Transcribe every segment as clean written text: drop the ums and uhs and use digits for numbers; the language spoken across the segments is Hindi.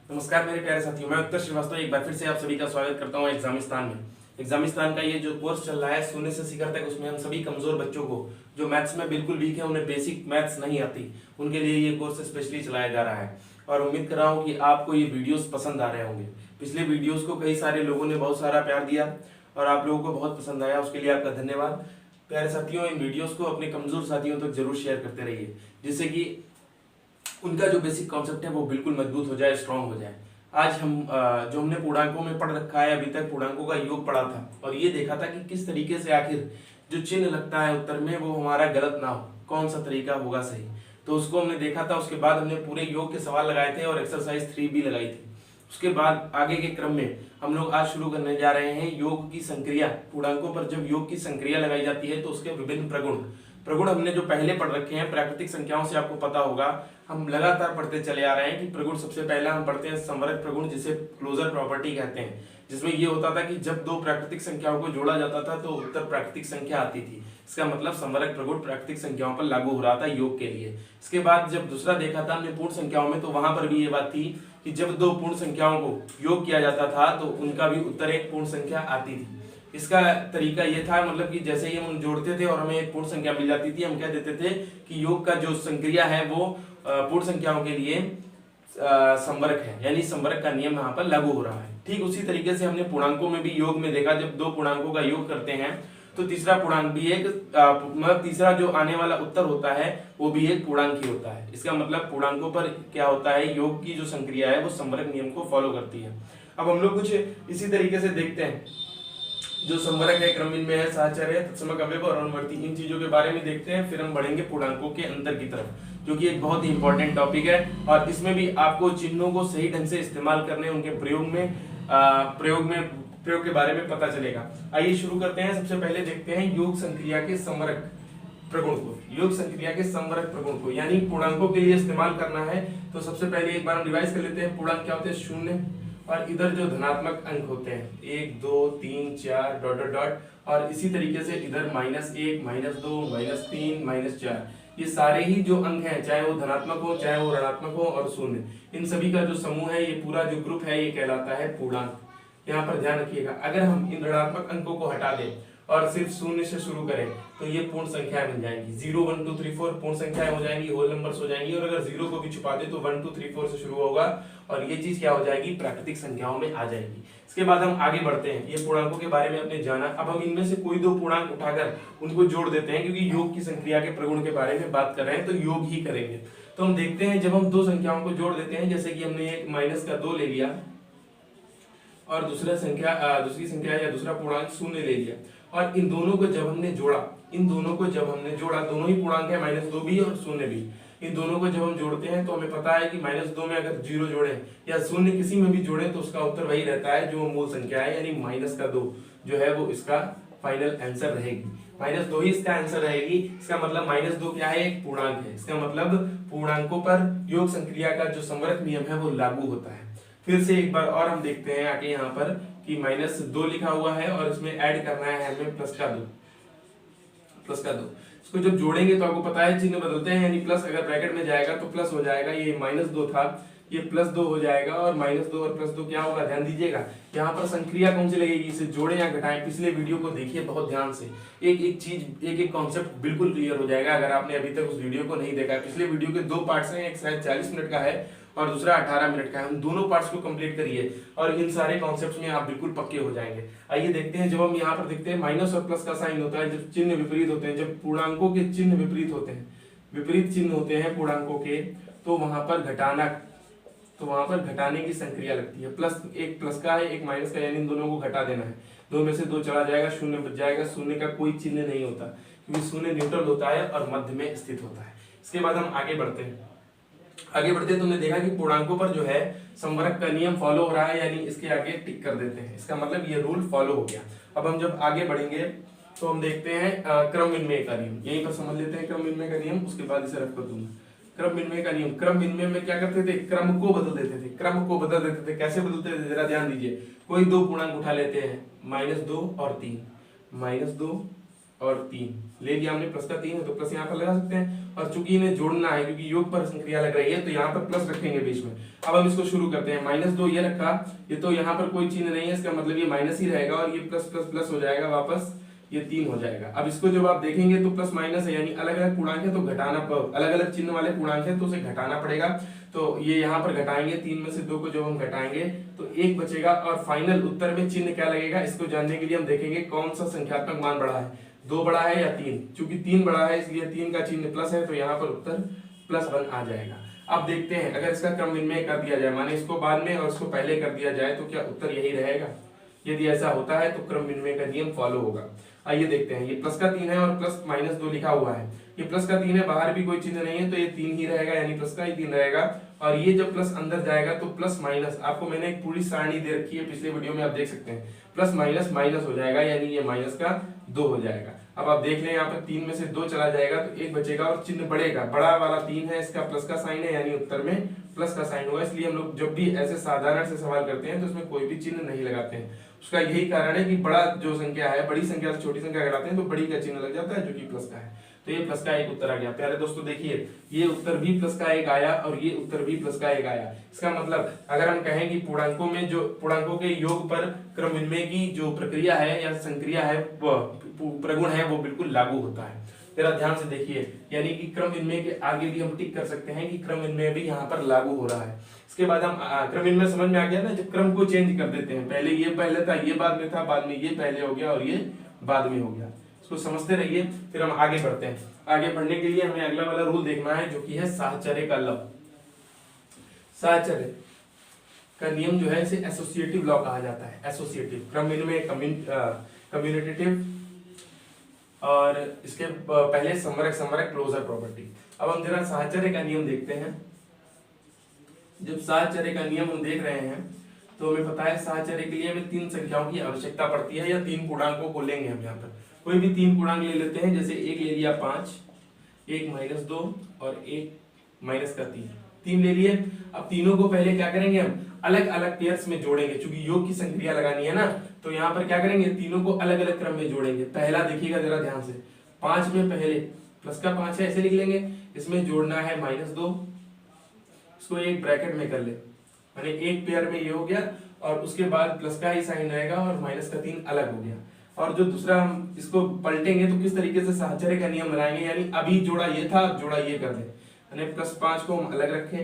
नमस्कार मेरे प्यारे साथियों, मैं उत्तर श्रीवास्तव एक बार फिर से आप सभी का स्वागत करता हूं एग्जामिस्तान में। एग्जामिस्तान का ये जो कोर्स चल रहा है शून्य से शिखर तक, उसमें हम सभी कमजोर बच्चों को जो मैथ्स में बिल्कुल वीक है, उन्हें बेसिक मैथ्स नहीं आती, उनके लिए ये कोर्स स्पेशली चलाया जा रहा है। और उम्मीद कर रहा हूँ कि आपको ये वीडियोस पसंद आ रहे होंगे। पिछले वीडियोस को कई सारे लोगों ने बहुत सारा प्यार दिया और आप लोगों को बहुत पसंद आया, उसके लिए आपका धन्यवाद। प्यारे साथियों, इन वीडियोस को अपने कमजोर साथियों तक जरूर शेयर करते रहिए, जिससे कि उनका जो बेसिक कॉन्सेप्ट है वो बिल्कुल मजबूत हो जाए, स्ट्रांग हो जाए। आज हम जो हमने पूर्णांकों में पढ़ रखा है, अभी तक पूर्णांकों का योग पढ़ा था और ये देखा था कि किस तरीके से आखिर जो चिन्ह लगता है उत्तर में वो हमारा गलत ना हो, कौन सा तरीका होगा सही, तो उसको हमने देखा था। उसके बाद हमने पूरे योग के सवाल लगाए थे और एक्सरसाइज 3 भी लगाई थी। उसके बाद आगे के क्रम में हम लोग आज शुरू करने जा रहे हैं योग की संक्रिया। पूर्णांकों पर जब योग की संक्रिया लगाई जाती है तो उसके विभिन्न प्रगुण प्रगुण हमने जो पहले पढ़ रखे हैं प्राकृतिक संख्याओं से, आपको पता होगा हम लगातार पढ़ते चले आ रहे हैं कि प्रगुण सबसे पहला हम पढ़ते हैं संवरक प्रगुण, जिसे क्लोजर प्रॉपर्टी कहते हैं, जिसमें ये होता था कि जब दो प्राकृतिक संख्याओं को जोड़ा जाता था तो उत्तर प्राकृतिक संख्या आती थी। इसका मतलब संवरक प्रगुण प्राकृतिक संख्याओं पर लागू हो रहा था योग के लिए। इसके बाद जब दूसरा देखा था हमने पूर्ण संख्याओं में, तो वहां पर भी ये बात थी कि जब दो पूर्ण संख्याओं को योग किया जाता था तो उनका भी उत्तर एक पूर्ण संख्या आती थी। इसका तरीका ये था, मतलब कि जैसे ही हम जोड़ते थे और हमें एक पूर्ण संख्या मिल जाती थी, हम कह देते थे कि योग का जो संक्रिया है वो पूर्ण संख्याओं के लिए संवरक है, यानी संवरक का नियम यहाँ पर लागू हो रहा है। ठीक उसी तरीके से हमने पूर्णांकों में भी योग में देखा, जब दो पूर्णांकों का योग करते हैं तो तीसरा पूर्णांक भी एक मतलब तीसरा जो आने वाला उत्तर होता है वो भी एक पूर्णांक ही होता है। इसका मतलब पूर्णांकों पर क्या होता है, योग की जो संक्रिया है वो संवरक नियम को फॉलो करती है। अब हम लोग कुछ इसी तरीके से देखते हैं। जो संवरक है, क्रम में है, साहचर्य है, तत्समक अवयव और अनुवर्ती, इन चीजों के बारे में देखते हैं। फिर हम बढ़ेंगे पूर्णांकों के अंतर की तरफ, जो कि एक बहुत ही इंपॉर्टेंट टॉपिक है और इसमें भी आपको चिन्हों को सही ढंग से इस्तेमाल करने, उनके प्रयोग के बारे में पता चलेगा। आइए शुरू करते हैं। सबसे पहले देखते हैं योग संक्रिया के संवरक प्रगुण को। योग संक्रिया के संवरक प्रगुण को यानी पूर्णांकों के लिए इस्तेमाल करना है, तो सबसे पहले एक बार हम रिवाइज कर लेते हैं। पूर्णांक क्या होते हैं? शून्य, और इधर जो धनात्मक अंक होते हैं 1 2 3 4 डॉट डॉट डॉट, और इसी तरीके से इधर -1 -2 -3 -4, ये सारे ही जो अंक हैं, चाहे वो धनात्मक हो चाहे वो ऋणात्मक हो और शून्य, इन सभी का जो समूह है, ये पूरा जो ग्रुप है, ये कहलाता है पूर्णांक। यहाँ पर ध्यान रखिएगा, अगर हम इन ऋणात्मक अंकों को हटा दें और सिर्फ शून्य से शुरू करें तो ये पूर्ण संख्याएं बन जाएंगी। 0 1 2 3 4 पूर्ण संख्याएं हो जाएंगी, होल नंबर्स हो जाएंगी। और अगर 0 को भी छुपा दे तो 1 2 3 4 से शुरू होगा और ये चीज क्या हो जाएगी? प्राकृतिक संख्याओं में आ जाएगी। इसके बाद हम आगे बढ़ते हैं। ये पूर्णांकों के बारे में आपने जाना। अब हम इनमें से कोई दो पूर्णांक उठाकर उनको जोड़ देते हैं, क्योंकि योग की संक्रिया के प्रगुण के बारे में बात कर रहे हैं तो योग ही करेंगे। तो हम देखते हैं, जब हम दो संख्याओं को जोड़ देते हैं, जैसे कि हमने एक -2 ले लिया और दूसरी संख्या या दूसरा पूर्णांक 0 ले लिया, और इन दोनों को जब हमने जोड़ा, दोनों ही पूर्णांक है, -2 भी और 0 भी, इन दोनों को जब हम जोड़ते हैं तो हमें पता है कि -2 में अगर 0 जोड़े या 0 किसी में भी जोड़े तो उसका उत्तर वही रहता है जो मूल संख्या है, यानी -2 जो है वो इसका फाइनल आंसर रहेगी। -2 ही इसका आंसर रहेगी। इसका मतलब -2 क्या है? एक पूर्णांक है। इसका मतलब पूर्णांकों पर योग संक्रिया का जो संवरक नियम है वो लागू होता है। फिर से एक बार और हम देखते हैं आगे यहाँ पर कि -2 लिखा हुआ है और इसमें ऐड करना है हमें प्लस का 2। इसको जब जोड़ेंगे तो आपको पता है चिन्ह बदलते हैं, यानी प्लस अगर ब्रैकेट में जाएगा तो प्लस हो जाएगा। ये -2 था, ये +2 हो जाएगा, और -2 और +2 क्या होगा? ध्यान दीजिएगा, यहाँ पर संक्रिया कौन सी लगेगी? इसे जोड़े या घटाएं? पिछले वीडियो को देखिए बहुत ध्यान से, एक एक चीज, एक एक कॉन्सेप्ट बिल्कुल क्लियर हो जाएगा अगर आपने अभी तक उस वीडियो को नहीं देखा। पिछले वीडियो के 2 पार्ट्स हैं, एक शायद 40 मिनट का है और दूसरा 18 मिनट का है। हम दोनों पार्ट्स को कंप्लीट करिए और इन सारे कॉन्सेप्ट्स में आप बिल्कुल पक्के हो जाएंगे। आइए देखते हैं, जब हम यहाँ पर देखते हैं माइनस और प्लस का साइन होता है, जब चिन्ह विपरीत होते हैं, जब पूर्णांकों के चिन्ह विपरीत होते हैं, विपरीत चिन्ह होते हैं पूर्णांकों के, तो वहां पर घटाने की संक्रिया लगती है। एक प्लस का है, एक माइनस का, यानी इन दोनों को घटा देना है। 2 में से 2 चला जाएगा, 0 बच जाएगा। 0 का कोई चिन्ह नहीं होता, क्योंकि 0 न्यूट्रल होता है और मध्य में स्थित होता है। इसके बाद हम आगे बढ़ते हैं। तुमने देखा कि पूर्णांकों पर जो है संवरक का नियम फॉलो हो रहा है, यानी इसके आगे टिक कर देते हैं। इसका मतलब ये रूल फॉलो हो गया। अब हम जब आगे बढ़ेंगे तो हम देखते हैं क्रम विनिमय का नियम। यहीं पर समझ लेते हैं क्रम विनिमय का नियम, उसके बाद इसे रख कर दूंगा। क्रम विनिमय का नियम, क्रम विनिमय में क्या करते थे? क्रम को बदल देते थे। कैसे बदलते थे जरा ध्यान दीजिए। कोई दो पूर्णांक उठा लेते हैं, -2 और 3, -2 और 3 ले लिया हमने, प्लस का 3 है तो प्लस यहाँ पर लगा सकते हैं। और चूंकि इन्हें जोड़ना है क्योंकि योग पर संक्रिया लग रही है तो यहाँ पर प्लस रखेंगे बीच में। अब हम इसको शुरू करते हैं। -2 ये रखा, ये तो यहाँ पर कोई चिन्ह नहीं है, इसका मतलब ये माइनस ही रहेगा और ये प्लस प्लस प्लस हो जाएगा वापस, ये 3 हो जाएगा। अब इसको जब आप देखेंगे तो प्लस माइनस है यानी अलग अलग पूर्णांक है तो घटाना, अलग अलग चिन्ह वाले पूर्णांक है तो उसे घटाना पड़ेगा। तो ये यहाँ पर घटाएंगे, 3 में से 2 को जब हम घटाएंगे तो 1 बचेगा और फाइनल उत्तर में चिन्ह क्या लगेगा इसको जानने के लिए हम देखेंगे कौन सा संख्यात्मक मान बड़ा है, 2 बड़ा है या 3। चूंकि 3 बड़ा है इसलिए 3 का चिन्ह प्लस है तो यहाँ पर उत्तर +1 आ जाएगा। अब देखते हैं अगर इसका क्रम विनिमय कर दिया जाए, माने इसको बाद में और इसको पहले कर दिया जाए तो क्या उत्तर यही रहेगा। यदि ऐसा होता है तो क्रम विनिमय का नियम फॉलो होगा। आइए देखते हैं, ये प्लस का 3 है और प्लस -2 लिखा हुआ है, ये प्लस का 3 है, बाहर भी कोई चिन्ह नहीं है तो ये 3 ही रहेगा यानी प्लस का ही 3 रहेगा। और ये जब प्लस अंदर जाएगा तो प्लस माइनस, आपको मैंने एक पूरी सारणी दे रखी है पिछले वीडियो में, आप देख सकते हैं, प्लस माइनस माइनस हो जाएगा यानी ये माइनस का 2 हो जाएगा। अब आप देख लें यहाँ पर 3 में से 2 चला जाएगा तो 1 बचेगा और चिन्ह बढ़ेगा, बड़ा वाला 3 है इसका प्लस का साइन है यानी उत्तर में प्लस का साइन होगा। इसलिए हम लोग जब भी ऐसे साधारण से सवाल करते हैं तो उसमें कोई भी चिन्ह नहीं लगाते हैं। उसका यही कारण है कि बड़ा जो संख्या है, बड़ी संख्या से छोटी संख्या घटाते हैं तो बड़ी का चिन्ह लग जाता है जो कि प्लस का है। तो ये प्लस का 1 उत्तर आ गया। प्यारे दोस्तों देखिए, ये उत्तर भी प्लस का 1 आया और ये उत्तर भी प्लस का 1 आया। इसका मतलब अगर हम कहें कि पूर्णांकों में जो पूर्णांकों के योग पर क्रम विनिमय की जो प्रक्रिया है या संक्रिया है, प्रगुण है, वो बिल्कुल लागू होता है। जरा ध्यान से देखिए, यानी कि क्रम विनिमय के आगे भी हम टिक कर सकते हैं कि क्रम विनिमय भी यहाँ पर लागू हो रहा है। इसके बाद हम क्रम विनिमय समझ में आ गया ना, जब क्रम को चेंज कर देते हैं, पहले ये पहले था, ये बाद में था, बाद में ये पहले हो गया और ये बाद में हो गया। इसको समझते रहिए, फिर हम आगे बढ़ते हैं। आगे बढ़ने के लिए हमें अगला वाला रूल देखना है जो कि है साहचर्य का लॉ। साहचर्य का नियम जो है इसे एसोसिएटिव लॉ कहा जाता है। एसोसिएटिव क्रम विनिमय, कम्युनिटेटिव और इसके पहले समरक क्लोजर प्रॉपर्टी। अब हम जरा साहचर्य का नियम देखते हैं। जब साहचर्य का नियम हम देख रहे हैं तो हमें पता है साहचर्य के लिए हमें 3 संख्याओं की आवश्यकता पड़ती है या 3 पूर्णांकों को लेंगे हम। यहाँ पर कोई भी 3 पूर्णांक ले लेते हैं, जैसे एक ले लिया 5, एक -2 और एक -3, 3 ले लिए। अब तीनों को पहले क्या करेंगे, हम अलग अलग पेयर्स में जोड़ेंगे, क्योंकि योग की संक्रिया लगानी है ना, तो यहाँ पर क्या करेंगे, तीनों को अलग अलग क्रम में जोड़ेंगे। पहला देखिएगा जरा ध्यान से, 5 में पहले प्लस का 5 है, ऐसे लिख लेंगे, इसमें जोड़ना है -2, इसको एक ब्रैकेट में कर ले, माने एक पेयर में ये हो गया और उसके बाद प्लस का ही साइन रहेगा और -3 अलग हो गया। और जो दूसरा हम इसको पलटेंगे तो किस तरीके से साहचर्य का नियम बनाएंगे, यानी अभी जोड़ा ये था, अब जोड़ा ये कर दे, यानी +5 को हम अलग रखें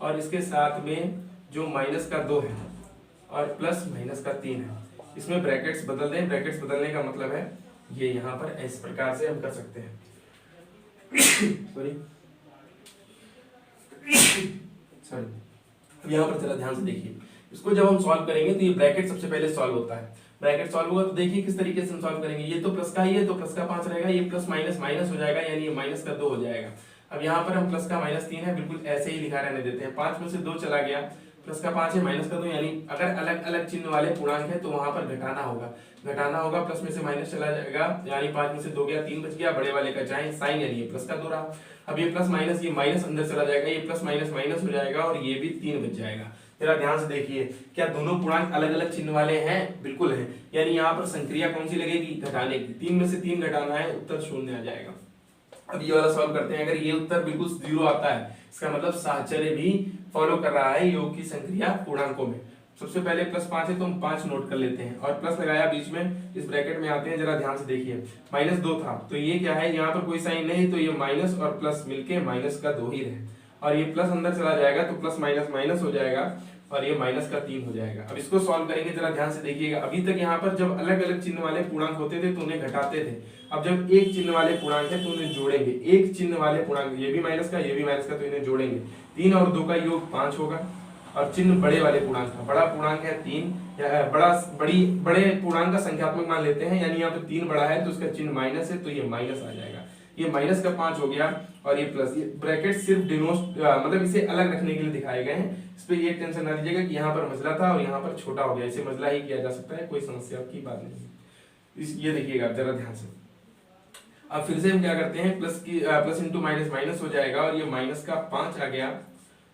और इसके साथ में जो -2 है और +-3 है, इसमें ब्रैकेट्स बदल दें। ब्रैकेट्स बदलने का मतलब है ये यहाँ पर इस प्रकार से हम कर सकते हैं। सॉरी यहाँ पर जरा ध्यान से देखिए, इसको जब हम सॉल्व करेंगे तो ये ब्रैकेट सबसे पहले सॉल्व होता है। ब्रैकेट सॉल्व होगा तो देखिए किस तरीके से हम सॉल्व करेंगे। ये तो प्लस का ही है तो प्लस का 5 रहेगा, ये प्लस माइनस माइनस हो जाएगा यानी ये -2 हो जाएगा। अब यहाँ पर हम प्लस का -3 है, बिल्कुल ऐसे ही लिखा रहने देते हैं। 5 में से 2 चला गया, प्लस का 5 है, -2, यानी अगर अलग अलग चिन्ह वाले पूर्णांक है तो वहां पर घटाना होगा। प्लस में से माइनस चला जाएगा यानी 5 में से 2 गया, 3 बच गया, बड़े वाले का चाहे साइन यानी ये प्लस का 2 रहा। अब ये प्लस माइनस, ये माइनस अंदर चला जाएगा, ये प्लस माइनस माइनस हो जाएगा और ये भी 3 बच जाएगा। जरा ध्यान से देखिए, क्या दोनों पूर्णांक अलग अलग चिन्ह वाले हैं? बिल्कुल है, यानी यहाँ पर संक्रिया कौन सी लगेगी, घटाने की। 3 में से 3 घटाना है, उत्तर 0 आ जाएगा। अब ये वाला सॉल्व करते हैं। अगर ये उत्तर बिल्कुल 0 आता है, इसका मतलब साहचर्य भी फॉलो कर रहा है योग की संक्रिया पूर्णांकों में। सबसे पहले +5 है तो हम 5 नोट कर लेते हैं और प्लस लगाया बीच में, इस ब्रैकेट में आते हैं। जरा ध्यान से देखिए, -2 था तो ये क्या है, यहाँ पर कोई साइन नहीं तो ये माइनस और प्लस मिलके -2 ही रहे, और ये प्लस अंदर चला जाएगा तो प्लस माइनस माइनस हो जाएगा और ये -3 हो जाएगा। अब इसको सॉल्व करेंगे, जरा ध्यान से देखिएगा। अभी तक यहाँ पर जब अलग अलग चिन्ह वाले पूर्णांक होते थे तो उन्हें घटाते थे, अब जब एक चिन्ह वाले पूर्णांक है तो उन्हें जोड़ेंगे। एक चिन्ह वाले पूर्णांक, ये भी माइनस का, ये भी माइनस का, तो इन्हें जोड़ेंगे। 3 और 2 का योग 5 होगा और चिन्ह बड़े वाले पूर्णांक का, बड़ा पूर्णांक है 3, या बड़े पूर्णांक का संख्यात्मक मान लेते हैं, यानी यहाँ पे 3 बड़ा है तो उसका चिन्ह माइनस है तो ये माइनस आ जाएगा। ये -5 हो गया और ये प्लस, ये ब्रैकेट सिर्फ मतलब इसे अलग रखने के लिए दिखाए गए हैं। इस पे ये टेंशन ना लीजिएगा कि यहाँ पर मसला था और यहाँ पर छोटा हो गया, इसे मसला ही किया जा सकता है, कोई समस्या की बात नहीं। ये देखिएगा जरा ध्यान से। अब फिर से हम क्या करते हैं, प्लस इंटू माइनस माइनस हो जाएगा और ये -5 आ गया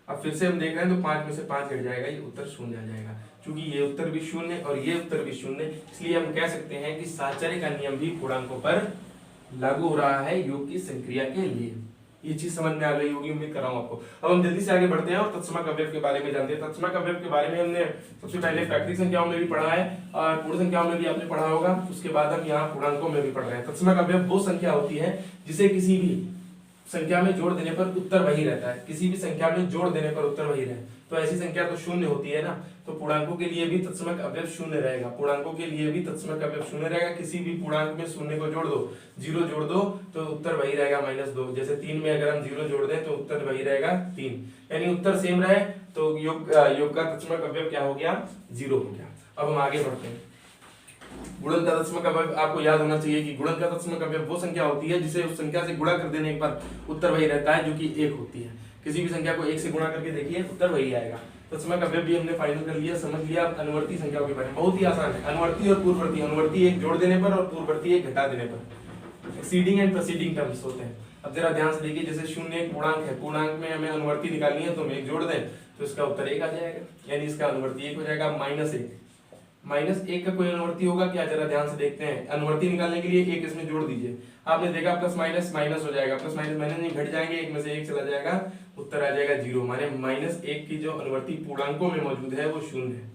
अब फिर से हम देख रहे हैं तो 5 में से 5 घट जाएगा, ये उत्तर शून्य आ जाएगा। क्योंकि ये उत्तर भी शून्य और ये उत्तर भी शून्य, इसलिए हम कह सकते हैं कि साहचर्य का नियम भी पूर्णांकों पर लागू हो रहा है योग की संक्रिया के लिए। ये चीज समझ में आ गई होगी, उम्मीद कर रहा हूं आपको। अब हम जल्दी से आगे बढ़ते हैं और तत्समक अवयव के बारे में जानते हैं। तत्समक अवयव के बारे में हमने सबसे पहले प्राकृतिक संख्याओं में भी पढ़ा है और पूर्ण संख्याओं में भी आपने पढ़ा होगा। उसके बाद हम यहाँ पूर्णांकों में भी पढ़ रहे हैं। तत्समक अवयव वो संख्या होती है जिसे किसी भी संख्या में जोड़ देने पर उत्तर वही रहता है। किसी भी संख्या में जोड़ देने पर उत्तर वही रहे, तो ऐसी संख्या तो शून्य होती है ना, तो पूर्णांकों के लिए भी तत्समक अवयव शून्य रहेगा। पूर्णांकों के लिए भी तत्समक अवयव शून्य रहेगा। किसी भी पूर्णांक में शून्य को जोड़ दो, 0 जोड़ दो तो उत्तर वही रहेगा -2। जैसे 3 में अगर हम 0 जोड़ दें तो उत्तर वही रहेगा 3, यानी उत्तर सेम रहे तो योग का तत्समक अवयव क्या हो गया, 0 हो गया। अब हम आगे बढ़ते हैं। गुणन का तत्समक अवयव आपको याद होना चाहिए कि गुणन का तत्समक अवयव वो संख्या होती है जिसे उस संख्या से गुणा कर देने पर उत्तर वही रहता है, जो कि 1 होती है। किसी भी संख्या को 1 से गुणा करके देखिए, उत्तर वही आएगा। तत्समक अवयव भी हमने फाइनल कर लिया, समझ लिया। अनुवर्ती संख्याओं के बारे में बहुत ही आसान है। अनुवर्ती और पूर्ववर्ती, अनुवर्ती 1 जोड़ देने पर और पूर्ववर्ती 1 घटा देने पर एक्सीडिंग एंड प्रीसीडिंग टर्म्स होते हैं। अब जरा ध्यान से देखिए, जैसे 0 एक पूर्णांक है, पूर्णांक में हमें अनुवर्ती निकालनी है तो हम 1 जोड़ दें तो इसका उत्तर 1 आ जाएगा, यानी इसका अनुवर्ती 1 हो जाएगा। -1 का कोई अनुवर्ती होगा क्या, जरा ध्यान से देखते हैं। अनुवर्ती निकालने के लिए 1 इसमें जोड़ दीजिए, आपने देखा प्लस माइनस माइनस हो जाएगा, प्लस माइनस माइनस नहीं घट जाएंगे, 1 में से 1 चला जाएगा, उत्तर आ जाएगा 0। माने -1 की जो अनुवर्ती पूर्णांकों में मौजूद है वो शून्य है।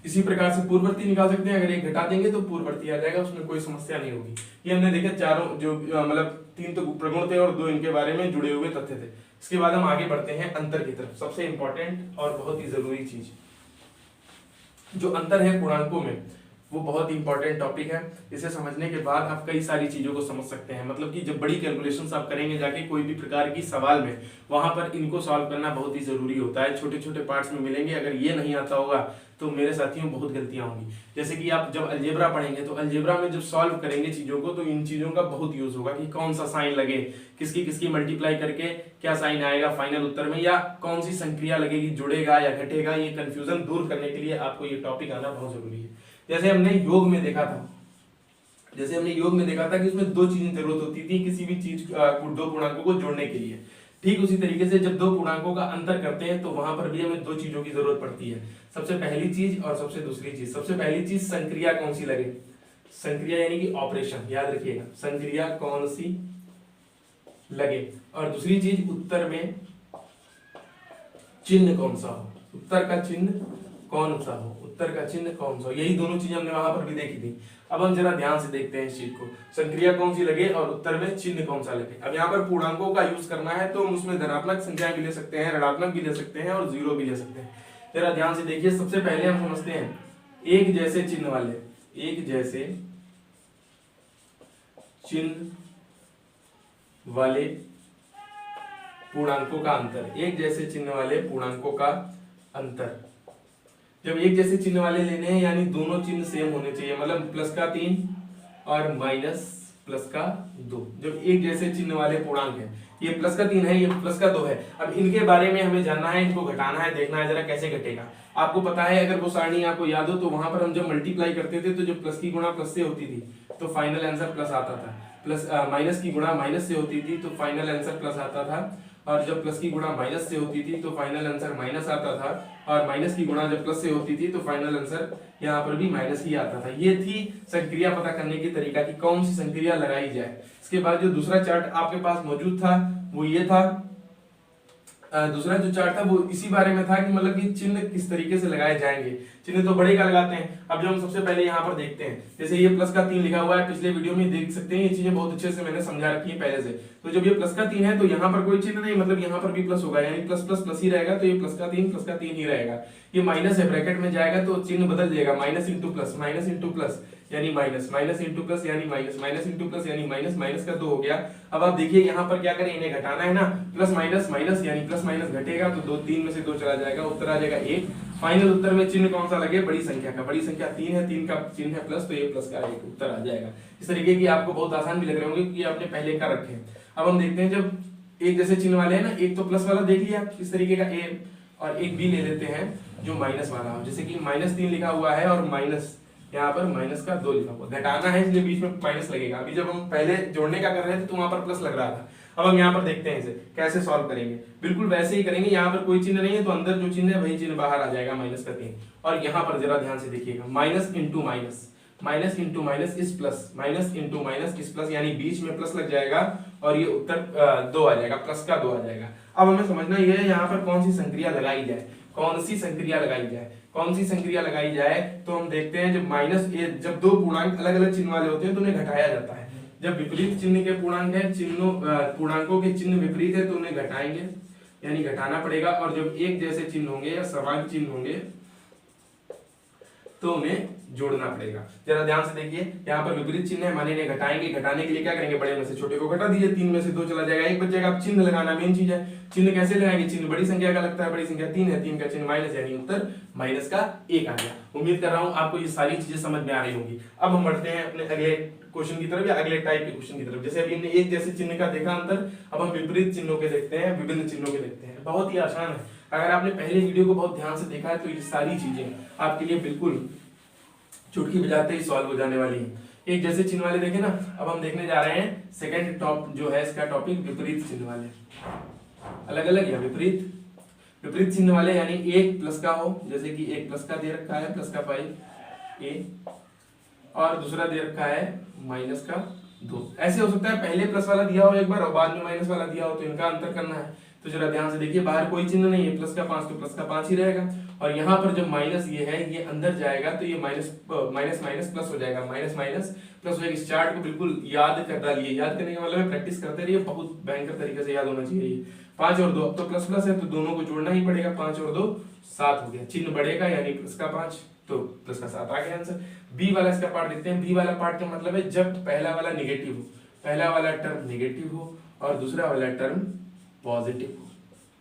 इसी प्रकार से पूर्ववर्ती निकाल सकते हैं, अगर 1 घटा देंगे तो पूर्ववर्ती आ जाएगा, उसमें कोई समस्या नहीं होगी। ये हमने देखा चारों जो मतलब 3 तो प्रगुण थे और 2 इनके बारे में जुड़े हुए तथ्य थे। इसके बाद हम आगे बढ़ते हैं अंतर की तरफ। सबसे इंपॉर्टेंट और बहुत ही जरूरी चीज, जो अंतर है पूर्णांकों में, वो बहुत ही इंपॉर्टेंट टॉपिक है। इसे समझने के बाद आप कई सारी चीजों को समझ सकते हैं। मतलब कि जब बड़ी कैलकुलेशंस आप करेंगे जाके कोई भी प्रकार की सवाल में, वहां पर इनको सॉल्व करना बहुत ही जरूरी होता है। छोटे छोटे पार्ट्स में मिलेंगे, अगर ये नहीं आता होगा तो मेरे साथियों बहुत गलतियां होंगी। जैसे कि आप जब अलजेब्रा पढ़ेंगे तो अलजेब्रा में जब सॉल्व करेंगे चीजों को, तो इन चीजों का बहुत यूज होगा कि कौन सा साइन लगे, किसकी किसकी मल्टीप्लाई करके क्या साइन आएगा फाइनल उत्तर में, या कौन सी संक्रिया लगेगी, जुड़ेगा या घटेगा। ये कंफ्यूजन दूर करने के लिए आपको ये टॉपिक आना बहुत जरूरी है। जैसे हमने योग में देखा था कि उसमें 2 चीजें जरूरत होती थी किसी भी चीज को, 2 पूर्णांकों को जोड़ने के लिए। ठीक उसी तरीके से जब 2 पूर्णांकों का अंतर करते हैं तो वहां पर भी हमें 2 चीजों की जरूरत पड़ती है। सबसे पहली चीज और सबसे दूसरी चीज। सबसे पहली चीज संक्रिया कौन सी लगे, संक्रिया यानी कि ऑपरेशन, याद रखिएगा, संक्रिया कौन सी लगे। और दूसरी चीज उत्तर में चिन्ह कौन सा हो, उत्तर का चिन्ह कौन सा हो, उत्तर का चिन्ह कौन सा हो। यही दोनों चीजें हमने वहां पर भी देखी थी। अब हम जरा ध्यान से देखते हैं इस चीज को, संक्रिया कौन सी लगे और उत्तर में चिन्ह कौन सा लगे। अब यहाँ पर पूर्णांकों का यूज करना है तो हम उसमें धनात्मक संख्याएं भी ले सकते हैं, ऋणात्मक भी ले सकते हैं और 0 भी ले सकते हैं। जरा ध्यान से देखिए, सबसे पहले हम समझते हैं एक जैसे चिन्ह वाले पूर्णांकों का अंतर, एक जैसे चिन्ह वाले पूर्णांकों का अंतर। जब एक जैसे चिन्ह वाले लेने हैं यानी दोनों चिन्ह सेम होने चाहिए, मतलब प्लस का 3 और माइनस प्लस का 2। जब एक जैसे चिन्ह वाले पूर्णांक है, ये प्लस का 3 है, ये प्लस का 2 है। अब इनके बारे में हमें जानना है, इनको घटाना है, देखना है जरा कैसे घटेगा। आपको पता है, अगर वो सारणी आपको याद हो तो वहां पर हम जब मल्टीप्लाई करते थे तो जब प्लस की गुणा प्लस से होती थी तो फाइनल आंसर प्लस आता था, प्लस माइनस की गुणा माइनस से होती थी तो फाइनल आंसर प्लस आता था, और जब प्लस की गुणा माइनस से होती थी तो फाइनल आंसर माइनस आता था, और माइनस की गुणा जब प्लस से होती थी तो फाइनल आंसर यहाँ पर भी माइनस ही आता था। ये थी संक्रिया पता करने की तरीका कि कौन सी संक्रिया लगाई जाए। इसके बाद जो दूसरा चार्ट आपके पास मौजूद था वो ये था, दूसरा जो चार्ट था वो इसी बारे में था कि मतलब कि चिन्ह किस तरीके से लगाए जाएंगे। चिन्ह तो बड़े का लगाते हैं। अब जो हम सबसे पहले यहाँ पर देखते हैं, जैसे ये प्लस का 3 लिखा हुआ है, पिछले वीडियो में देख सकते हैं, ये चीजें बहुत अच्छे से मैंने समझा रखी है पहले से। तो जब ये प्लस का 3 है तो यहाँ पर कोई चिन्ह नहीं, मतलब यहाँ पर भी प्लस होगा, यानी प्लस प्लस प्लस ही रहेगा, तो ये प्लस का 3 ही रहेगा। ये माइनस है, ब्रैकेट में जाएगा तो चिन्ह बदल जाएगा, माइनस इंटू प्लस यानी माइनस, माइनस इंटू प्लस यानी माइनस, माइनस इंटू प्लस यानी माइनस, माइनस का 2 हो गया। अब आप देखिए यहाँ पर क्या करें, इन्हें घटाना है ना, प्लस माइनस माइनस यानी प्लस माइनस घटेगा तो 2 3 में से 2 चला जाएगा, उत्तर आ जाएगा 1। फाइनल उत्तर में चिन्ह कौन सा लगे, बड़ी संख्या का, बड़ी संख्या 3 है, 3 का चिन्ह है प्लस, तो ये प्लस का 1 उत्तर आ जाएगा। इस तरीके की आपको बहुत आसान भी लग रहे होंगे क्योंकि आपने पहले कर रखे हैं। अब हम देखते हैं, जब एक जैसे चिन्ह वाले हैं ना, एक तो प्लस वाला देख लिया इस तरीके का ए, और एक बी ले लेते हैं जो माइनस वाला हो, जैसे कि -3 लिखा हुआ है और माइनस यहाँ पर माइनस का 2 लिखा हुआ, घटाना है इसलिए बीच में माइनस लगेगा। अभी जब हम पहले जोड़ने का कर रहे थे तो वहां पर प्लस लग रहा था, अब हम यहाँ पर देखते हैं इसे कैसे सॉल्व करेंगे। बिल्कुल वैसे ही करेंगे, यहाँ पर कोई चिन्ह नहीं है तो अंदर जो चिन्ह है वही चिन्ह बाहर आ जाएगा -3। और यहाँ पर जरा ध्यान से देखिएगा, माइनस इंटू माइनस इस प्लस, माइनस इंटू माइनस इस प्लस, यानी बीच में प्लस लग जाएगा और ये उत्तर 2 आ जाएगा, प्लस का 2 आ जाएगा। अब हमें समझना ये है यहाँ पर कौन सी संक्रिया लगाई जाए, कौन सी संक्रिया लगाई जाए, कौन सी संक्रिया लगाई जाए। तो हम देखते हैं जब जब दो पूर्णांक अलग अलग चिन्ह वाले होते हैं तो उन्हें घटाया जाता है। जब विपरीत चिन्ह के पूर्णांक है, पूर्णांकों के चिन्ह विपरीत है तो उन्हें घटाएंगे, यानी घटाना पड़ेगा। और जब एक जैसे चिन्ह होंगे या समान चिन्ह होंगे तो उन्हें जोड़ना पड़ेगा। जरा ध्यान से देखिए, यहाँ पर विपरीत चिन्ह है, माने इन्हें घटाएंगे। घटाने के लिए क्या करेंगे, बड़े में से छोटे को घटा दीजिए, 3 में से 2 चला जाएगा, 1 बच जाएगा। अब चिन्ह लगाना मेन चीज है। चिन्ह कैसे लगाएंगे, चिन्ह बड़ी संख्या का लगता है, बड़ी संख्या 3 है, 3 का चिन्ह माइनस, यानी उत्तर -1 आ गया। उम्मीद कर रहा हूं आपको ये सारी चीजें समझ में आ रही होंगी। अब हम बढ़ते हैं अपने अगले क्वेश्चन की तरफ या अगले टाइप के क्वेश्चन की तरफ। जैसे अभी हमने एक जैसे चिन्ह का देखा अंतर, अब हम विपरीत चिन्हों के देखते हैं, विभिन्न चिन्हों के देखते हैं। बहुत ही आसान है, अगर आपने पहले वीडियो को बहुत ध्यान से देखा है तो ये सारी चीजें आपके लिए बिल्कुल चुटकी बजाते ही सॉल्व हो जाने वाली है। एक जैसे चिन्ह वाले देखे ना, अब हम देखने जा रहे हैं सेकंड टॉप जो है इसका टॉपिक विपरीत चिन्ह वाले, अलग अलग या विपरीत चिन्ह वाले, यानी एक प्लस का हो, जैसे कि एक प्लस का दे रखा है प्लस का 5 a, और दूसरा दे रखा है माइनस का 2। ऐसे हो सकता है पहले प्लस वाला दिया हो एक बार और बाद में माइनस वाला दिया हो, तो इनका अंतर करना है। तो जरा ध्यान से देखिए, बाहर कोई चिन्ह नहीं है, प्लस का 5 तो प्लस का 5 ही रहेगा। और यहाँ पर जब माइनस ये है, ये अंदर जाएगा तो ये माइनस माइनस प्लस हो जाएगा, माइनस माइनस प्लस हो जाएगा। इस चार्ट को बिल्कुल याद कर डालिए, याद करने का मतलब है प्रैक्टिस करते रहिए, बहुत भयंकर तरीके से याद होना चाहिए। 5 और 2, अब तो प्लस प्लस है तो दोनों को जोड़ना ही पड़ेगा, 5 और 2 7 हो गया। चिन्ह बढ़ेगा यानी प्लस का 5 तो प्लस का 7 आ गया आंसर। बी वाला इसका पार्ट देखते हैं। बी वाला पार्ट का मतलब है जब पहला वाला निगेटिव हो, पहला वाला टर्म निगेटिव हो और दूसरा वाला टर्म पॉजिटिव हो,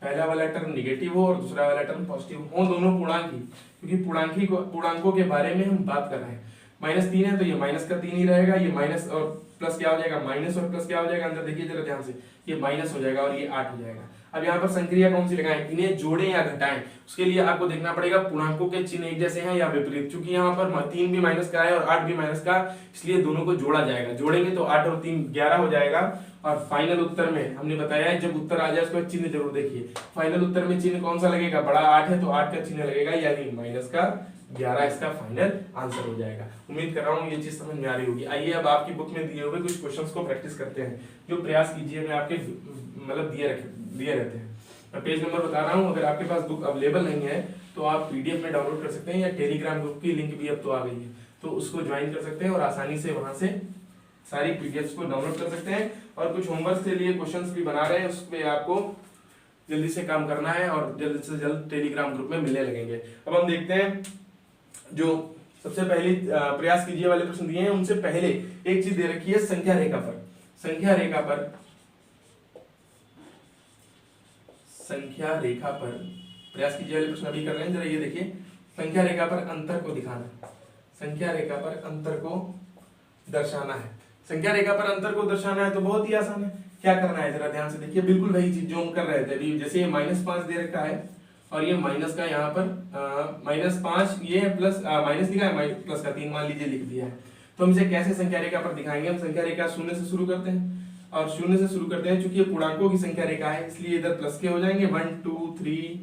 पहला वाला टर्म निगेटिव हो और दूसरा वाला टर्म पॉजिटिव हो, दोनों पूर्णांक ही, क्योंकि पूर्णांकों के बारे में हम बात कर रहे हैं। -3 है तो ये माइनस का 3 ही रहेगा, ये माइनस और प्लस क्या हो जाएगा, माइनस और प्लस क्या हो जाएगा, अंदर देखिए जरा ध्यान से, ये माइनस हो जाएगा और ये 8 हो जाएगा। अब यहाँ पर संक्रिया कौन सी लगाएं, इन्हें जोड़ें या घटाएं, उसके लिए आपको देखना पड़ेगा पूर्णांकों के चिन्ह एक जैसे हैं या विपरीत। क्योंकि यहाँ पर 3 भी माइनस का है और 8 भी माइनस का, इसलिए दोनों को जोड़ा जाएगा। जोड़ेंगे तो 8 और 3 11 हो जाएगा। और फाइनल उत्तर में हमने बताया है जब उत्तर आ जाए उसके बाद चिन्ह जरूर देखिए। फाइनल उत्तर में चिन्ह कौन सा लगेगा, बड़ा 8 है तो 8 का चिन्ह लगेगा, यानी माइनस का 11 इसका फाइनल आंसर हो जाएगा। उम्मीद कर रहा हूँ ये चीज समझ में आ रही होगी। आइए अब आपकी बुक में दिए हुए कुछ क्वेश्चंस को प्रैक्टिस करते हैं, जो प्रयास कीजिए मैं आपके मतलब दिए रहते हैं। मैं पेज नंबर बता रहा हूँ, अगर आपके पास बुक अवेलेबल नहीं है तो आप पीडीएफ में डाउनलोड कर सकते हैं, या टेलीग्राम ग्रुप की लिंक भी अब तो आ गई है तो उसको ज्वाइन कर सकते हैं और आसानी से वहां से सारी पीडीएफ को डाउनलोड कर सकते हैं। और कुछ होमवर्क के लिए क्वेश्चंस भी बना रहे हैं, उस पर आपको जल्दी से काम करना है और जल्द से जल्द टेलीग्राम ग्रुप में मिलने लगेंगे। अब हम देखते हैं जो सबसे पहले प्रयास कीजिए वाले प्रश्न दिए हैं, उनसे पहले एक चीज दे रखी है संख्या रेखा पर। संख्या रेखा पर प्रयास कीजिए वाले प्रश्न अभी कर रहे हैं। जरा ये देखिए, संख्या रेखा पर अंतर को दिखाना, संख्या रेखा पर अंतर को दर्शाना है। संख्या रेखा पर अंतर को दर्शाना है तो बहुत ही आसान है। क्या करना है जरा ध्यान से देखिए, बिल्कुल वही चीज जो हम कर रहे थे अभी। जैसे ये -5 दे रखा है और ये माइनस का यहाँ पर -5, ये प्लस माइनस लिखा है, प्लस का 3 मान लीजिए लिख दिया है। तो हम इसे कैसे संख्या रेखा पर दिखाएंगे, हम संख्या रेखा 0 से शुरू करते हैं और 0 से शुरू करते हैं। चूंकि ये पूर्णांकों की संख्या रेखा है इसलिए इधर प्लस के हो जाएंगे 1 2 3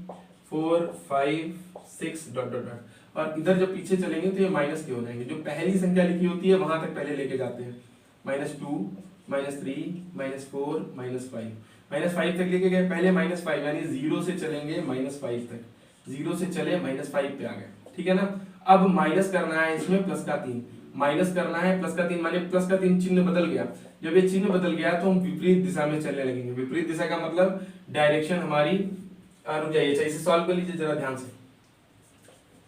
4 5 6 डॉट डॉट डॉट, और इधर जब पीछे चलेंगे तो ये माइनस के हो जाएंगे। जो पहली संख्या लिखी होती है वहां तक पहले लेके जाते हैं, -2 -3 -4 -5 तक लेके गए, पहले -5 यानी 0 से चलेंगे -5 तक, 0 से चले -5 पे आ गए, ठीक है ना। अब माइनस करना है इसमें प्लस का 3, माइनस करना है प्लस का 3, माने प्लस का 3 चिन्ह बदल गया। जब ये चिन्ह बदल गया तो हम विपरीत दिशा में चलने लगेंगे। विपरीत दिशा का मतलब डायरेक्शन हमारी रुक जाइए, इसे सॉल्व कर लीजिए जरा ध्यान से।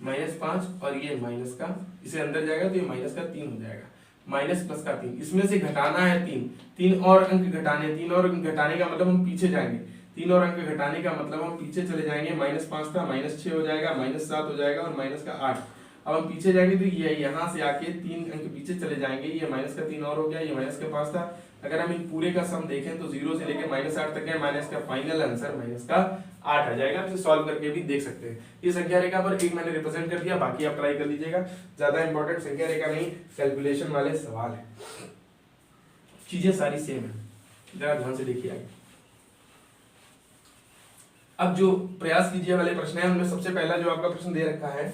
-5 और ये माइनस का, इसे अंदर जाएगा तो ये माइनस का 3 हो जाएगा, माइनस प्लस का 3, इसमें से घटाना है 3 और अंक घटाने, 3 और अंक घटाने का मतलब हम पीछे जाएंगे, 3 और अंक घटाने का मतलब हम पीछे चले जाएंगे। -5 था -6 हो जाएगा, -7 हो जाएगा और माइनस का 8। अब हम पीछे जाएंगे तो ये यहाँ से आके 3 अंक पीछे चले जाएंगे, ये माइनस का 3 और हो गया, ये माइनस का 5 था। अगर हम इन पूरे का सम देखें तो 0 से लेके -8 तक है, माइनस का फाइनल आंसर माइनस का 8 आ जाएगा। आप सॉल्व करके भी देख सकते हैं। ये संख्या रेखा पर एक मैंने रिप्रेजेंट कर दिया, बाकी आप ट्राई कर लीजिएगा। ज्यादा इंपॉर्टेंट संख्या रेखा नहीं, कैलकुलेशन वाले सवाल है, चीजें सारी सेम है। जरा ध्यान से देखिए आगे। अब जो प्रयास कीजिए वाले प्रश्न है उनमें सबसे पहला जो आपका प्रश्न दे रखा है,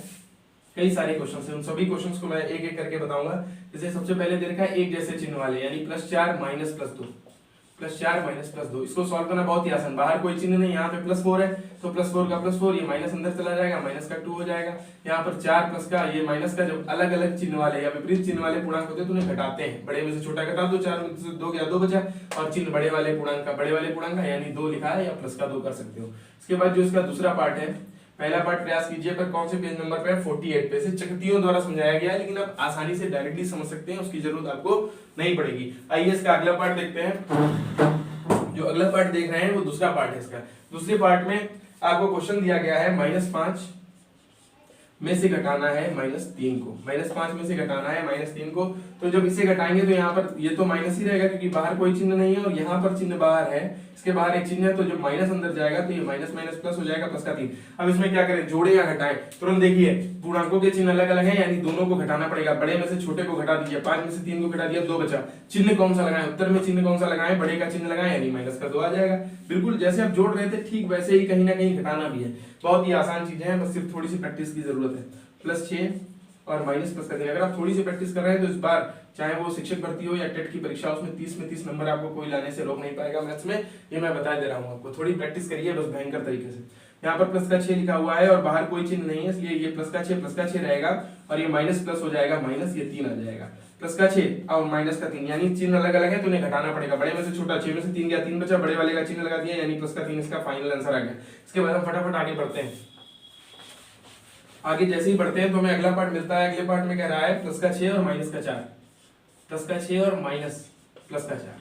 कई सारे क्वेश्चन है, उन सभी क्वेश्चंस को मैं एक एक करके बताऊंगा। जैसे सबसे पहले दे रखा है एक जैसे चिन्ह वाले, यानी +4 -+2, +4 -+2। इसको सॉल्व करना बहुत ही आसान, बाहर कोई चिन्ह नहीं, यहाँ पे +4 है तो +4 का +4, ये माइनस अंदर चला जाएगा, माइनस का 2 हो जाएगा। यहाँ पर 4 प्लस का ये माइनस का, जब अलग अलग चिन्ह वाले या विपरीत चिन्ह वाले पूर्णांक होते हैं तो उन्हें घटाते हैं, बड़े में से छोटा घटा दो, 4 में से 2 गया 2 बचा, और चिन्ह बड़े वाले पूर्णांक का बड़े वाले पूर्णांक का यानी 2 लिखा है या प्लस का 2 कर सकते हो। इसके बाद जो इसका दूसरा पार्ट है, पहला पार्ट प्रयास कीजिए पर कौन से पेज नंबर पे है, 48 पे। इसे चकतियों द्वारा समझाया गया है, लेकिन आप आसानी से डायरेक्टली समझ सकते हैं, उसकी जरूरत आपको नहीं पड़ेगी। आइए इसका अगला पार्ट देखते हैं। जो अगला पार्ट देख रहे हैं वो दूसरा पार्ट है इसका। दूसरे पार्ट में आपको क्वेश्चन दिया गया है -5 में से घटाना है -3 को, -5 में से घटाना है -3 को। तो जब इसे घटाएंगे तो यहाँ पर ये तो माइनस ही रहेगा क्योंकि बाहर कोई चिन्ह नहीं है और यहाँ पर चिन्ह बाहर है, इसके बाहर एक चिन्ह है, तो जब माइनस अंदर जाएगा तो ये माइनस माइनस प्लस हो जाएगा, +3। अब इसमें क्या करें, जोड़े या घटाएं। तुरंत देखिए पूर्णांकों के चिन्ह अलग अलग हैं, यानी दोनों को घटाना पड़ेगा। बड़े में से छोटे को घटा दीजिए, 5 में से 3 को घटा दिया, 2 बचा। चिन्ह कौन सा लगाएं, उत्तर में चिन्ह कौन सा लगाएं, बड़े का चिन्ह लगाएं यानी माइनस का 2 आ जाएगा। बिल्कुल जैसे आप जोड़ रहे थे ठीक वैसे ही कहीं ना कहीं घटाना भी है। बहुत ही आसान चीजें हैं, बस सिर्फ थोड़ी सी प्रैक्टिस की जरूरत है। +6 और माइनस प्लस कर देंगे। अगर आप थोड़ी सी प्रैक्टिस कर रहे हैं तो इस बार चाहे वो शिक्षक भर्ती हो या टेट की परीक्षा, उसमें 30 में 30 नंबर आपको कोई लाने से रोक नहीं पाएगा मैथ्स में, ये मैं बता दे रहा हूँ आपको। थोड़ी प्रैक्टिस करिए बस भयंकर तरीके से। यहाँ पर +6 लिखा हुआ है और बाहर कोई चिन्ह नहीं है, इसलिए ये +6 रहेगा और ये माइनस प्लस हो जाएगा, माइनस ये 3 आ जाएगा। +6 और -3 यानी चिन्ह अलग अलग है तो उन्हें घटाना पड़ेगा। बड़े में से छोटा, 6 में से 3 गया, 3 बचा, बड़े वाले का चिन्ह लगा दिया यानी +3, इसका फाइनल आंसर आ गया। इसके बाद हम फटाफट आगे बढ़ते हैं। आगे जैसे ही बढ़ते हैं तो हमें अगला पार्ट मिलता है। अगले पार्ट में कह रहा है +6 और -4, +6 और -+4,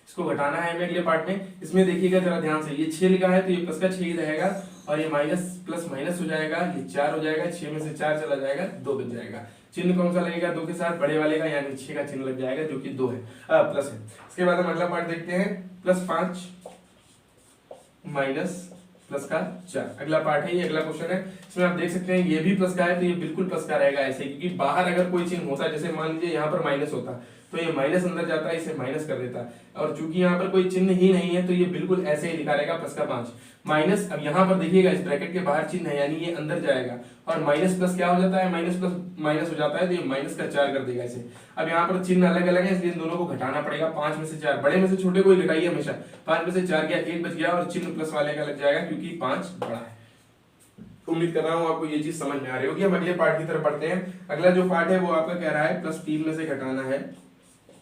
इसको घटाना है हमें अगले पार्ट में। इसमें देखिएगा जरा ध्यान से, ये 6 लिखा है तो ये +6 ही रहेगा और ये माइनस प्लस माइनस हो जाएगा, ये 4 हो जाएगा, 6 में से 4 चला जाएगा, 2 बच जाएगा। चिन्ह कौन सा लगेगा 2 के साथ, बड़े वाले का यानी 6 का चिन्ह लग जाएगा जो कि 2 है, प्लस है। इसके बाद हम अगला पार्ट देखते हैं, +5 +4। अगला पार्ट है, ये अगला क्वेश्चन है। इसमें आप देख सकते हैं ये भी प्लस का है तो ये बिल्कुल प्लस का रहेगा ऐसे, क्योंकि बाहर अगर कोई चिन्ह होता है, जैसे मान लीजिए यहाँ पर माइनस होता तो ये माइनस अंदर जाता है, इसे माइनस कर देता, और चूंकि यहाँ पर कोई चिन्ह ही नहीं है तो ये बिल्कुल ऐसे ही लिखा रहेगा +5 माइनस। अब यहाँ पर देखिएगा इस ब्रैकेट के बाहर चिन्ह है यानी ये अंदर जाएगा और माइनस प्लस क्या हो जाता है, माइनस प्लस माइनस हो जाता है तो ये -4 कर देगा इसे। अब यहाँ पर चिन्ह अलग अलग है इसलिए दोनों को घटाना पड़ेगा। 5 में से 4, बड़े में से छोटे को ही घटाइए हमेशा। 5 में से 4 गया, 1 बच गया और चिन्ह प्लस वाले का लग जाएगा क्योंकि 5 बड़ा है। उम्मीद कर रहा हूँ आपको ये चीज समझ में आ रही होगी। हम अगले पार्ट की तरफ बढ़ते हैं। अगला जो पार्ट है वो आपका कह रहा है +3 में से घटाना है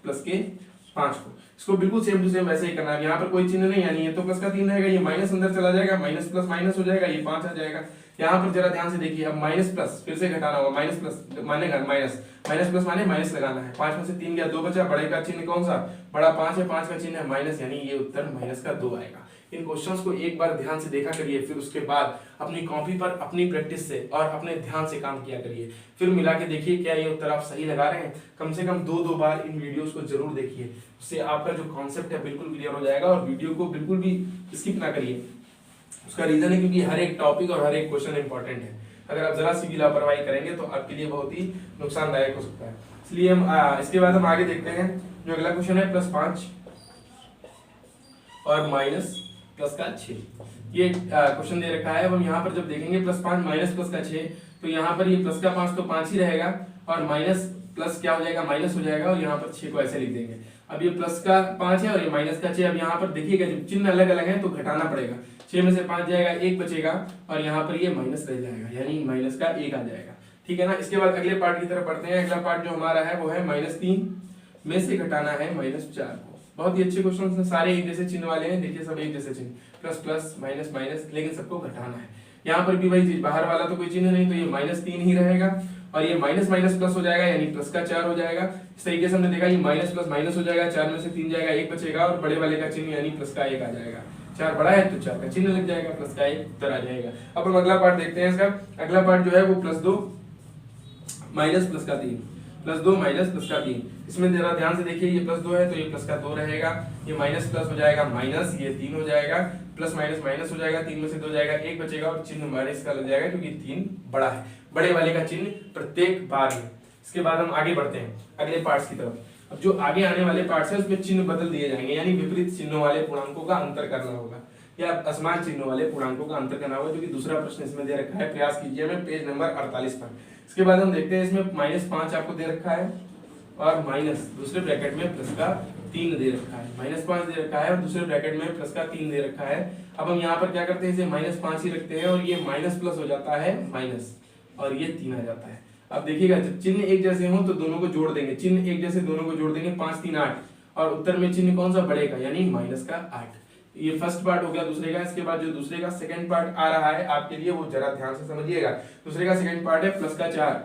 +5 को। इसको बिल्कुल सेम टू सेम वैसे ही करना है। यहाँ पर कोई चिन्ह नहीं यानी ये तो +3 रहेगा, ये माइनस अंदर चला जाएगा, माइनस प्लस माइनस हो जाएगा, ये 5 आ जाएगा। यहाँ पर जरा ध्यान से देखिए, अब माइनस प्लस फिर से घटाना होगा, माइनस प्लस माने माइनस, माइनस प्लस माने माइनस लगाना है। 5 में से 3 गया, 2 बचा, बड़े का चिन्ह कौन सा, बड़ा 5 है, 5 का चिन्ह है माइनस, यानी ये उत्तर माइनस का 2 आएगा। इन क्वेश्चंस को एक बार ध्यान से देखा करिए, फिर उसके बाद अपनी कॉपी पर अपनी प्रैक्टिस से और अपने ध्यान से काम किया करिए, फिर मिला के देखिए क्या ये उत्तर आप सही लगा रहे हैं। कम से कम 2 बार इन वीडियोस को जरूर देखिए, उससे आपका जो कॉन्सेप्ट है बिल्कुल क्लियर हो जाएगा। और वीडियो को बिल्कुल भी स्किप ना करिए, उसका रीजन है क्योंकि हर एक टॉपिक और हर एक क्वेश्चन इंपॉर्टेंट है। अगर आप जरा सी भी लापरवाही करेंगे तो आपके लिए बहुत ही नुकसानदायक हो सकता है। इसलिए हम इसके बाद हम आगे देखते हैं। जो अगला क्वेश्चन है +5 और -+6, ये क्वेश्चन दे रखा है। हम यहाँ पर जब देखेंगे +5 -+6, तो यहाँ पर ये +5 तो 5 ही रहेगा और माइनस प्लस क्या हो जाएगा, माइनस हो जाएगा, और यहाँ पर 6 को ऐसे लिख देंगे। अब ये +5 है और ये -6। अब यहाँ पर देखिएगा जब चिन्ह अलग अलग है तो घटाना पड़ेगा। 6 में से 5 जाएगा, 1 बचेगा और यहाँ पर ये माइनस रह जाएगा यानी माइनस का 1 आ जाएगा। ठीक है ना। इसके बाद अगले पार्ट की तरफ बढ़ते हैं। अगला पार्ट जो हमारा है वो है -3 में से घटाना है -4 को। बहुत ही अच्छे क्वेश्चन हैं, सारे एक जैसे चिन्ह वाले हैं, देखिए सब एक जैसे चिन्ह, प्लस प्लस माइनस माइनस, लेकिन सबको घटाना है। यहाँ पर भी वही चीज, बाहर वाला तो कोई चिन्ह नहीं तो ये -3 ही रहेगा और ये माइनस माइनस प्लस हो जाएगा यानी प्लस का 4 हो जाएगा। इस तरीके से हमने देखा ये माइनस प्लस माइनस हो जाएगा, 4 में से 3 जाएगा, 1 बचेगा और बड़े वाले का चिन्ह यानी प्लस का 1 आ जाएगा। 4 बड़ा है तो 4 का चिन्ह लग जाएगा, प्लस का 1 उत्तर आ जाएगा। अब हम अगला पार्ट देखते हैं। इसका अगला पार्ट जो है वो +2 माइनस प्लस का 3, +2 माइनस प्लस का 3। इसमें जरा ध्यान से देखिए, ये +2 है तो ये प्लस का 2 रहेगा, ये माइनस प्लस हो जाएगा माइनस, ये 3 हो जाएगा, प्लस माइनस माइनस हो जाएगा, 3 में से 2 जाएगा, 1 बचेगा और चिन्ह माइनस का लग जाएगा क्योंकि 3 बड़ा है, बड़े वाले का चिन्ह प्रत्येक बार में। इसके बाद हम आगे बढ़ते हैं अगले पार्ट्स की तरफ। अब जो आगे आने वाले पार्ट्स है उसमें चिन्ह बदल दिए जाएंगे, यानी विपरीत चिन्हों वाले पूर्णांकों का अंतर करना होगा या असमान चिन्हों वाले पूर्णांकों का अंतर करना होगा, जो कि दूसरा प्रश्न इसमें दे रखा है। प्रयास कीजिए हमें पेज नंबर 48 पर। इसके बाद हम देखते हैं इसमें -5 आपको दे रखा है और माइनस दूसरे ब्रैकेट में प्लस का 3 दे रखा है, -5 दे रखा है और दूसरे ब्रैकेट में प्लस का 3 दे रखा है। अब हम यहाँ पर क्या करते हैं, इसे -5 ही रखते हैं और ये माइनस प्लस हो जाता है माइनस और ये 3 आ जाता है। अब देखिएगा जब चिन्ह एक जैसे हो तो दोनों को जोड़ देंगे, चिन्ह एक जैसे दोनों को जोड़ देंगे, 5 3 8 और उत्तर में चिन्ह कौन सा बढ़ेगा, यानी माइनस का 8। ये फर्स्ट पार्ट हो गया दूसरे का। इसके बाद जो दूसरे का सेकंड पार्ट आ रहा है आपके लिए वो जरा ध्यान से समझिएगा। दूसरे का सेकंड पार्ट है प्लस का 4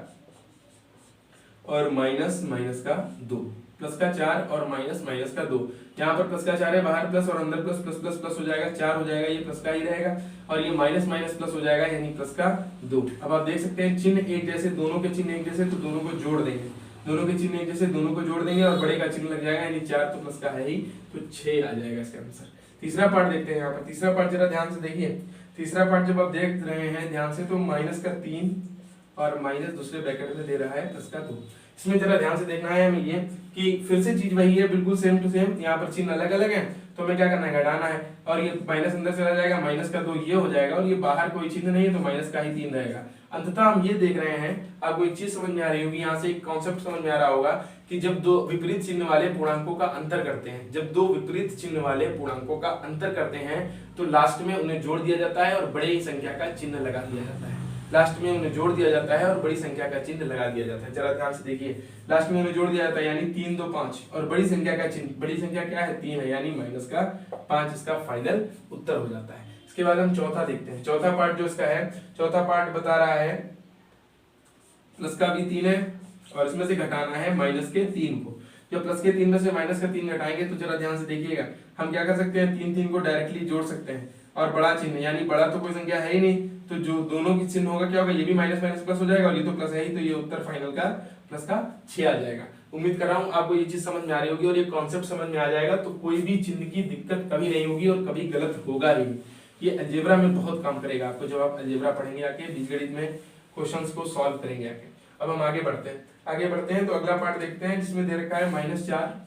और माइनस का 2, प्लस का 4 और माइनस का 2। यहाँ पर प्लस का 4 है, बाहर प्लस और अंदर प्लस, प्लस प्लस प्लस हो जाएगा, 4 हो जाएगा, ये प्लस का ही रहेगा और ये माइनस प्लस हो जाएगा यानी प्लस का 2। अब आप देख सकते हैं चिन्ह एक जैसे, दोनों के चिन्ह एक जैसे तो दोनों को जोड़ देंगे, दोनों के चिन्ह एक जैसे दोनों को जोड़ देंगे और बड़े का चिन्ह लग जाएगा, यानी 4 तो प्लस का है ही तो 6 आ जाएगा इसका आंसर। तीसरा पार्ट देखते हैं यहाँ पर। तीसरा पार्ट जरा ध्यान से देखिए। तीसरा पार्ट जब आप देख रहे हैं ध्यान से तो माइनस का 3 और माइनस दूसरे ब्रैकेट में दे रहा है प्लस का 2। इसमें जरा ध्यान से देखना है हमें ये कि फिर से चीज वही है, बिल्कुल सेम टू सेम। यहाँ पर चिन्ह अलग अलग है तो हमें क्या करना है, घटाना है और ये माइनस अंदर चला जाएगा, माइनस का 2 ये हो जाएगा और ये बाहर कोई चिन्ह नहीं है तो माइनस का ही 3 रहेगा। अंततः हम ये देख रहे हैं, आपको एक चीज समझ में आ रही होगी, यहाँ से एक कॉन्सेप्ट समझ में आ रहा होगा कि जब दो विपरीत चिन्ह वाले पूर्णांकों का अंतर करते हैं, जब दो विपरीत चिन्ह वाले पूर्णांकों का अंतर करते हैं तो लास्ट में उन्हें जोड़ दिया जाता है और बड़ी संख्या का चिन्ह लगा दिया जाता है। लास्ट में उन्हें जोड़ दिया जाता है और बड़ी संख्या का चिन्ह लगा दिया जाता है। जरा ध्यान से देखिए, लास्ट में उन्हें जोड़ दिया जाता है यानी 3 2 5 और बड़ी संख्या का चिन्ह, बड़ी संख्या क्या है 3 है यानी माइनस का 5 इसका फाइनल उत्तर हो जाता है। इसके बाद हम चौथा देखते हैं। चौथा पार्ट जो इसका है, चौथा पार्ट बता रहा है प्लस का भी 3 है और इसमें से घटाना है माइनस के 3 को। जब प्लस के 3 में से माइनस का 3 घटाएंगे तो जरा ध्यान से देखिएगा, हम क्या कर सकते हैं, 3 3 को डायरेक्टली जोड़ सकते हैं और बड़ा चिन्ह यानी बड़ा तो कोई संख्या है ही नहीं तो जो दोनों की चिन्ह होगा क्या होगा, ये भी माइनस प्लस हो जाएगा और ये तो प्लस है ही तो ये उत्तर फाइनल का प्लस का 6 आ जाएगा। उम्मीद कर रहा हूं आपको ये चीज समझ में आ रही होगी और ये कॉन्सेप्ट समझ में आ जाएगा तो कोई भी चिन्ह की दिक्कत कभी नहीं होगी और कभी गलत होगा ही नहीं। ये अलजेब्रा में बहुत काम करेगा आपको, जब आप अलजेब्रा पढ़ेंगे आके, बीजगणित में क्वेश्चंस को सॉल्व करेंगे आके। अब हम आगे बढ़ते हैं तो अगला पार्ट देखते हैं जिसमें दे रखा है -4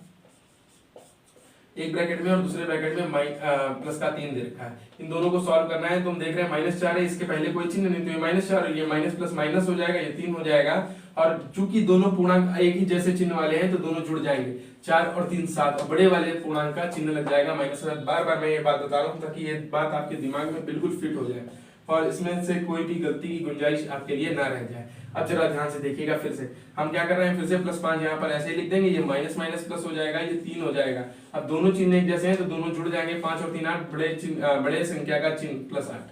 एक ब्रैकेट में और दूसरे ब्रैकेट में प्लस का 3 दे रखा है। इन दोनों को सॉल्व करना है तो हम देख रहे हैं -4 है, इसके पहले कोई चिन्ह नहीं तो ये -4 और ये माइनस प्लस माइनस हो जाएगा, ये 3 हो जाएगा और चूंकि दोनों पूर्णांक एक ही जैसे चिन्ह वाले हैं तो दोनों जुड़ जाएंगे, 4 और 3 7 और बड़े वाले पूर्णांक का चिन्ह लग जाएगा -7। बार बार मैं ये बात बता रहा हूँ ताकि ये बात आपके दिमाग में बिल्कुल फिट हो जाए और इसमें से कोई भी गलती की गुंजाइश आपके लिए ना रह जाए। अब जरा ध्यान से देखिएगा, फिर से हम क्या कर रहे हैं, फिर से +5 यहाँ पर ऐसे ही लिख देंगे, ये माइनस प्लस हो जाएगा, ये 3 हो जाएगा। अब दोनों चिन्ह एक जैसे हैं तो दोनों जुड़ जाएंगे, 5 और 3 8, बड़े संख्या का चिन्ह +8।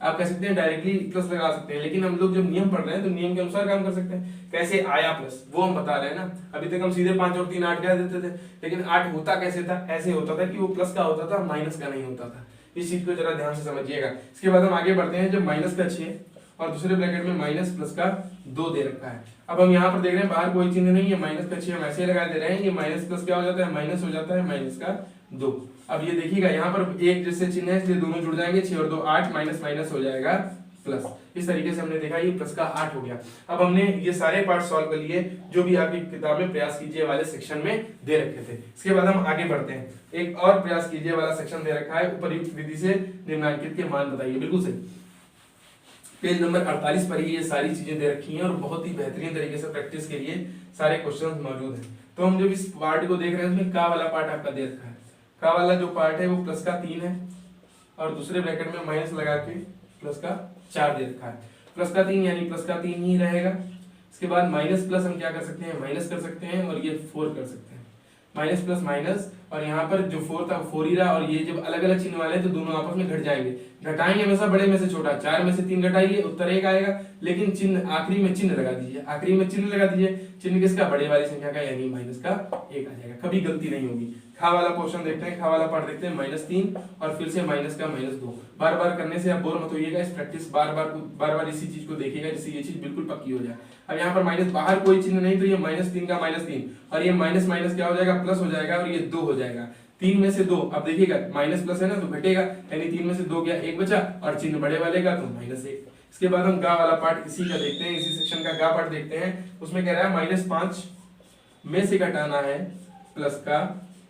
आप कह सकते हैं डायरेक्टली प्लस लगा सकते हैं, लेकिन हम लोग जब नियम पढ़ रहे हैं तो नियम के अनुसार काम कर सकते हैं। कैसे आया प्लस वो हम बता रहे हैं ना, अभी तक हम सीधे 5 और 3 8 कह देते थे, लेकिन 8 होता कैसे था, ऐसे होता था कि वो प्लस का होता था, माइनस का नहीं होता था। इस चीज को जरा ध्यान से समझिएगा। इसके बाद हम आगे बढ़ते हैं, जब माइनस का 6 और दूसरे ब्रैकेट में माइनस प्लस का 2 दे रखा है। अब हम यहाँ पर देख रहे हैं बाहर कोई चिन्ह नहीं है, माइनस का 6 हम ऐसे लगा दे रहे हैं, ये माइनस प्लस क्या हो जाता है, माइनस हो जाता है माइनस का 2। अब ये देखिएगा यहाँ पर एक जैसे चिन्ह है इसलिए दोनों जुड़ जाएंगे, 6 और 2 8, माइनस माइनस हो जाएगा प्लस। इस तरीके से हमने देखा ये प्लस का 8 हो गया। अब हमने ये सारे पार्ट सॉल्व कर लिए जो भी आपकी किताब में प्रयास कीजिए वाले सेक्शन में दे रखे थे। इसके बाद हम आगे बढ़ते हैं, एक और प्रयास कीजिए वाला सेक्शन दे रखा है, उपयुक्त विधि से निम्नलिखित के मान बताइए। बिल्कुल सही, पेज नंबर 48 पर ही ये सारी चीजें दे रखी हैं और बहुत ही बेहतरीन तरीके से प्रैक्टिस के लिए सारे क्वेश्चन मौजूद हैं। तो हम जब इस पार्ट को देख रहे हैं इसमें का वाला पार्ट आपका दे रखा है, का वाला जो पार्ट है वो प्लस का 3 है और दूसरे ब्रैकेट में माइनस लगा के प्लस का 4 दे रखा है। प्लस का 3 यानी प्लस का 3 ही रहेगा। इसके बाद माइनस प्लस हम क्या कर सकते हैं, माइनस कर सकते हैं और ये 4 कर सकते हैं, माइनस प्लस माइनस और यहाँ पर जो 4 था 4 ही रहा और ये जब अलग अलग चिन्ह वाले हैं तो दोनों आपस में घट जाएंगे। घटाएंगे हमेशा बड़े में से छोटा, 4 में से 3 घटाइए उत्तर 1 आएगा, लेकिन चिन्ह आखिरी में चिन्ह लगा दीजिए, आखिरी में चिन्ह लगा दीजिए, चिन्ह किसका, बड़े वाली संख्या का यानी माइनस का 1 आ जाएगा, कभी गलती नहीं होगी। खा वाला क्वेश्चन देखते हैं, खा वाला पार्ट देखते हैं, -3 और फिर से माइनस का -2। बार बार करने से आप बोर मत होइएगा, इस प्रैक्टिस बार बार इसी चीज को देखिएगा जिससे ये चीज बिल्कुल पक्की हो जाए। अब यहाँ पर माइनस, बाहर कोई चिन्ह नहीं तो ये -3 का -3 और ये माइनस माइनस क्या हो जाएगा, प्लस हो जाएगा और ये 2 हो जाएगा। 3 में से 2, अब देखिएगा माइनस प्लस है ना तो घटेगा, यानी 3 में से 2 गया, 1 बचा और चिन्ह बड़े वाले का तो -1। इसके बाद हम गा वाला पार्ट इसी का देखते हैं, इसी सेक्शन का गा पार्ट देखते हैं। उसमें कह रहा है -5 में से घटाना है प्लस का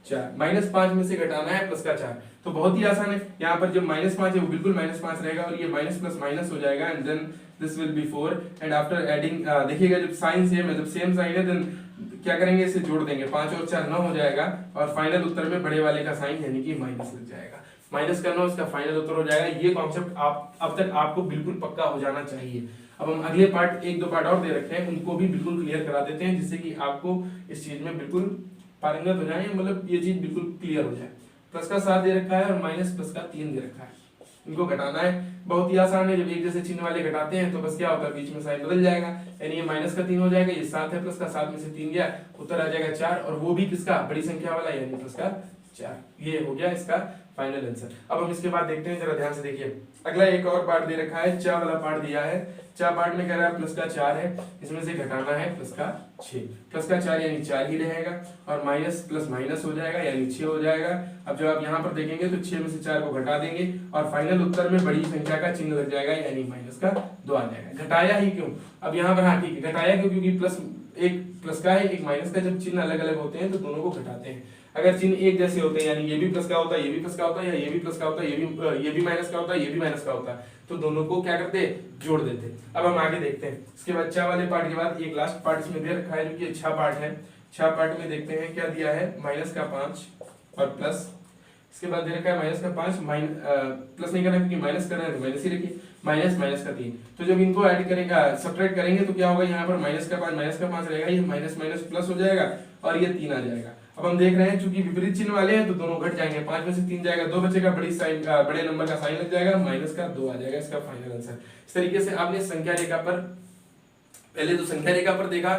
4, -5 में से घटाना है प्लस का 4। तो बहुत ही आसान है, यहाँ पर जब -5 है वो बिल्कुल -5 रहेगा और ये माइनस प्लस माइनस हो जाएगा and then this will be 4 and after adding देखिएगा जब साइन सेम है, जब सेम साइन है देन क्या करेंगे, इसे जोड़ देंगे, 5 और 4 9 हो जाएगा और फाइनल उत्तर में बड़े वाले का साइन यानी कि माइनस लग जाएगा। माइनस का 9 इसका फाइनल उत्तर हो जाएगा। ये कॉन्सेप्ट आप अब तक आपको बिल्कुल पक्का हो जाना चाहिए। अब हम अगले पार्ट 1-2 पार्ट और दे रखे हैं, उनको भी बिल्कुल क्लियर करा देते हैं जिससे कि आपको इस चीज में बिल्कुल पारंगत हो जाए, मतलब ये चीज बिल्कुल क्लियर हो जाए। प्लस का 7 दे रखा है और माइनस प्लस का 3 दे रखा है, इनको घटाना है। बहुत ही आसान है, जब एक जैसे चिन्ह वाले घटाते हैं तो बस क्या होता है, बीच में साइन बदल जाएगा, यानी ये माइनस का 3 हो जाएगा, ये 7 है प्लस का 7 में से 3 गया, उत्तर आ जाएगा 4 और वो भी किसका, बड़ी संख्या वाला यानी प्लस का 4। ये हो गया इसका फाइनल आंसर। अब हम इसके बाद देखते हैं, जरा ध्यान से देखिए। अगला एक और पार्ट दे रखा है, चा वाला पार्ट दिया है। चा पार्ट में कह रहा है प्लस का 4 है, इसमें से घटाना है प्लस का 6। प्लस का 4 यानी 4 ही रहेगा और माइनस प्लस माइनस हो जाएगा यानी 6 हो जाएगा। अब जब आप यहाँ पर देखेंगे तो 6 में से 4 को घटा देंगे और फाइनल उत्तर में बड़ी संख्या का चिन्ह लग जाएगा यानी माइनस का 2 आ जाएगा। घटाया ही क्यों, अब यहाँ पर हाँ ठीक है, घटाया क्यों, क्योंकि प्लस एक प्लस का है एक माइनस का, जब चिन्ह अलग अलग होते हैं तो दोनों को घटाते हैं। अगर चिन्ह एक जैसे होते हैं यानी ये भी प्लस का होता है, ये भी प्लस का होता है, या ये भी प्लस का होता है, ये भी माइनस का होता है, ये भी माइनस का होता है, तो दोनों को क्या करते हैं, जोड़ देते। अब हम आगे देखते हैं। इसके बाद चा वाले पार्ट के बाद एक लास्ट पार्ट इसमें दे रखा है जो कि अच्छा पार्ट है। अच्छा पार्ट में देखते हैं क्या दिया है, माइनस का 5 और प्लस, इसके बाद दे रखा है माइनस का 5 प्लस नहीं करना क्योंकि माइनस करना है तो माइनस ही रखिए, माइनस माइनस का 3। तो जब इनको ऐड करेंगे सब्ट्रैक्ट करेंगे तो क्या होगा, यहाँ पर माइनस का 5 रहेगा, ये माइनस माइनस प्लस हो जाएगा और ये 3 आ जाएगा। अब हम देख रहे हैं चूंकि विपरीत चिन्ह वाले हैं तो दोनों घट जाएंगे, 5 में से 3 जाएगा, 2 बचेगा, बड़े नंबर का साइन लग जाएगा, माइनस का 2 आ जाएगा इसका फाइनल आंसर। इस तरीके से आपने संख्या रेखा पर, पहले तो संख्या रेखा पर देखा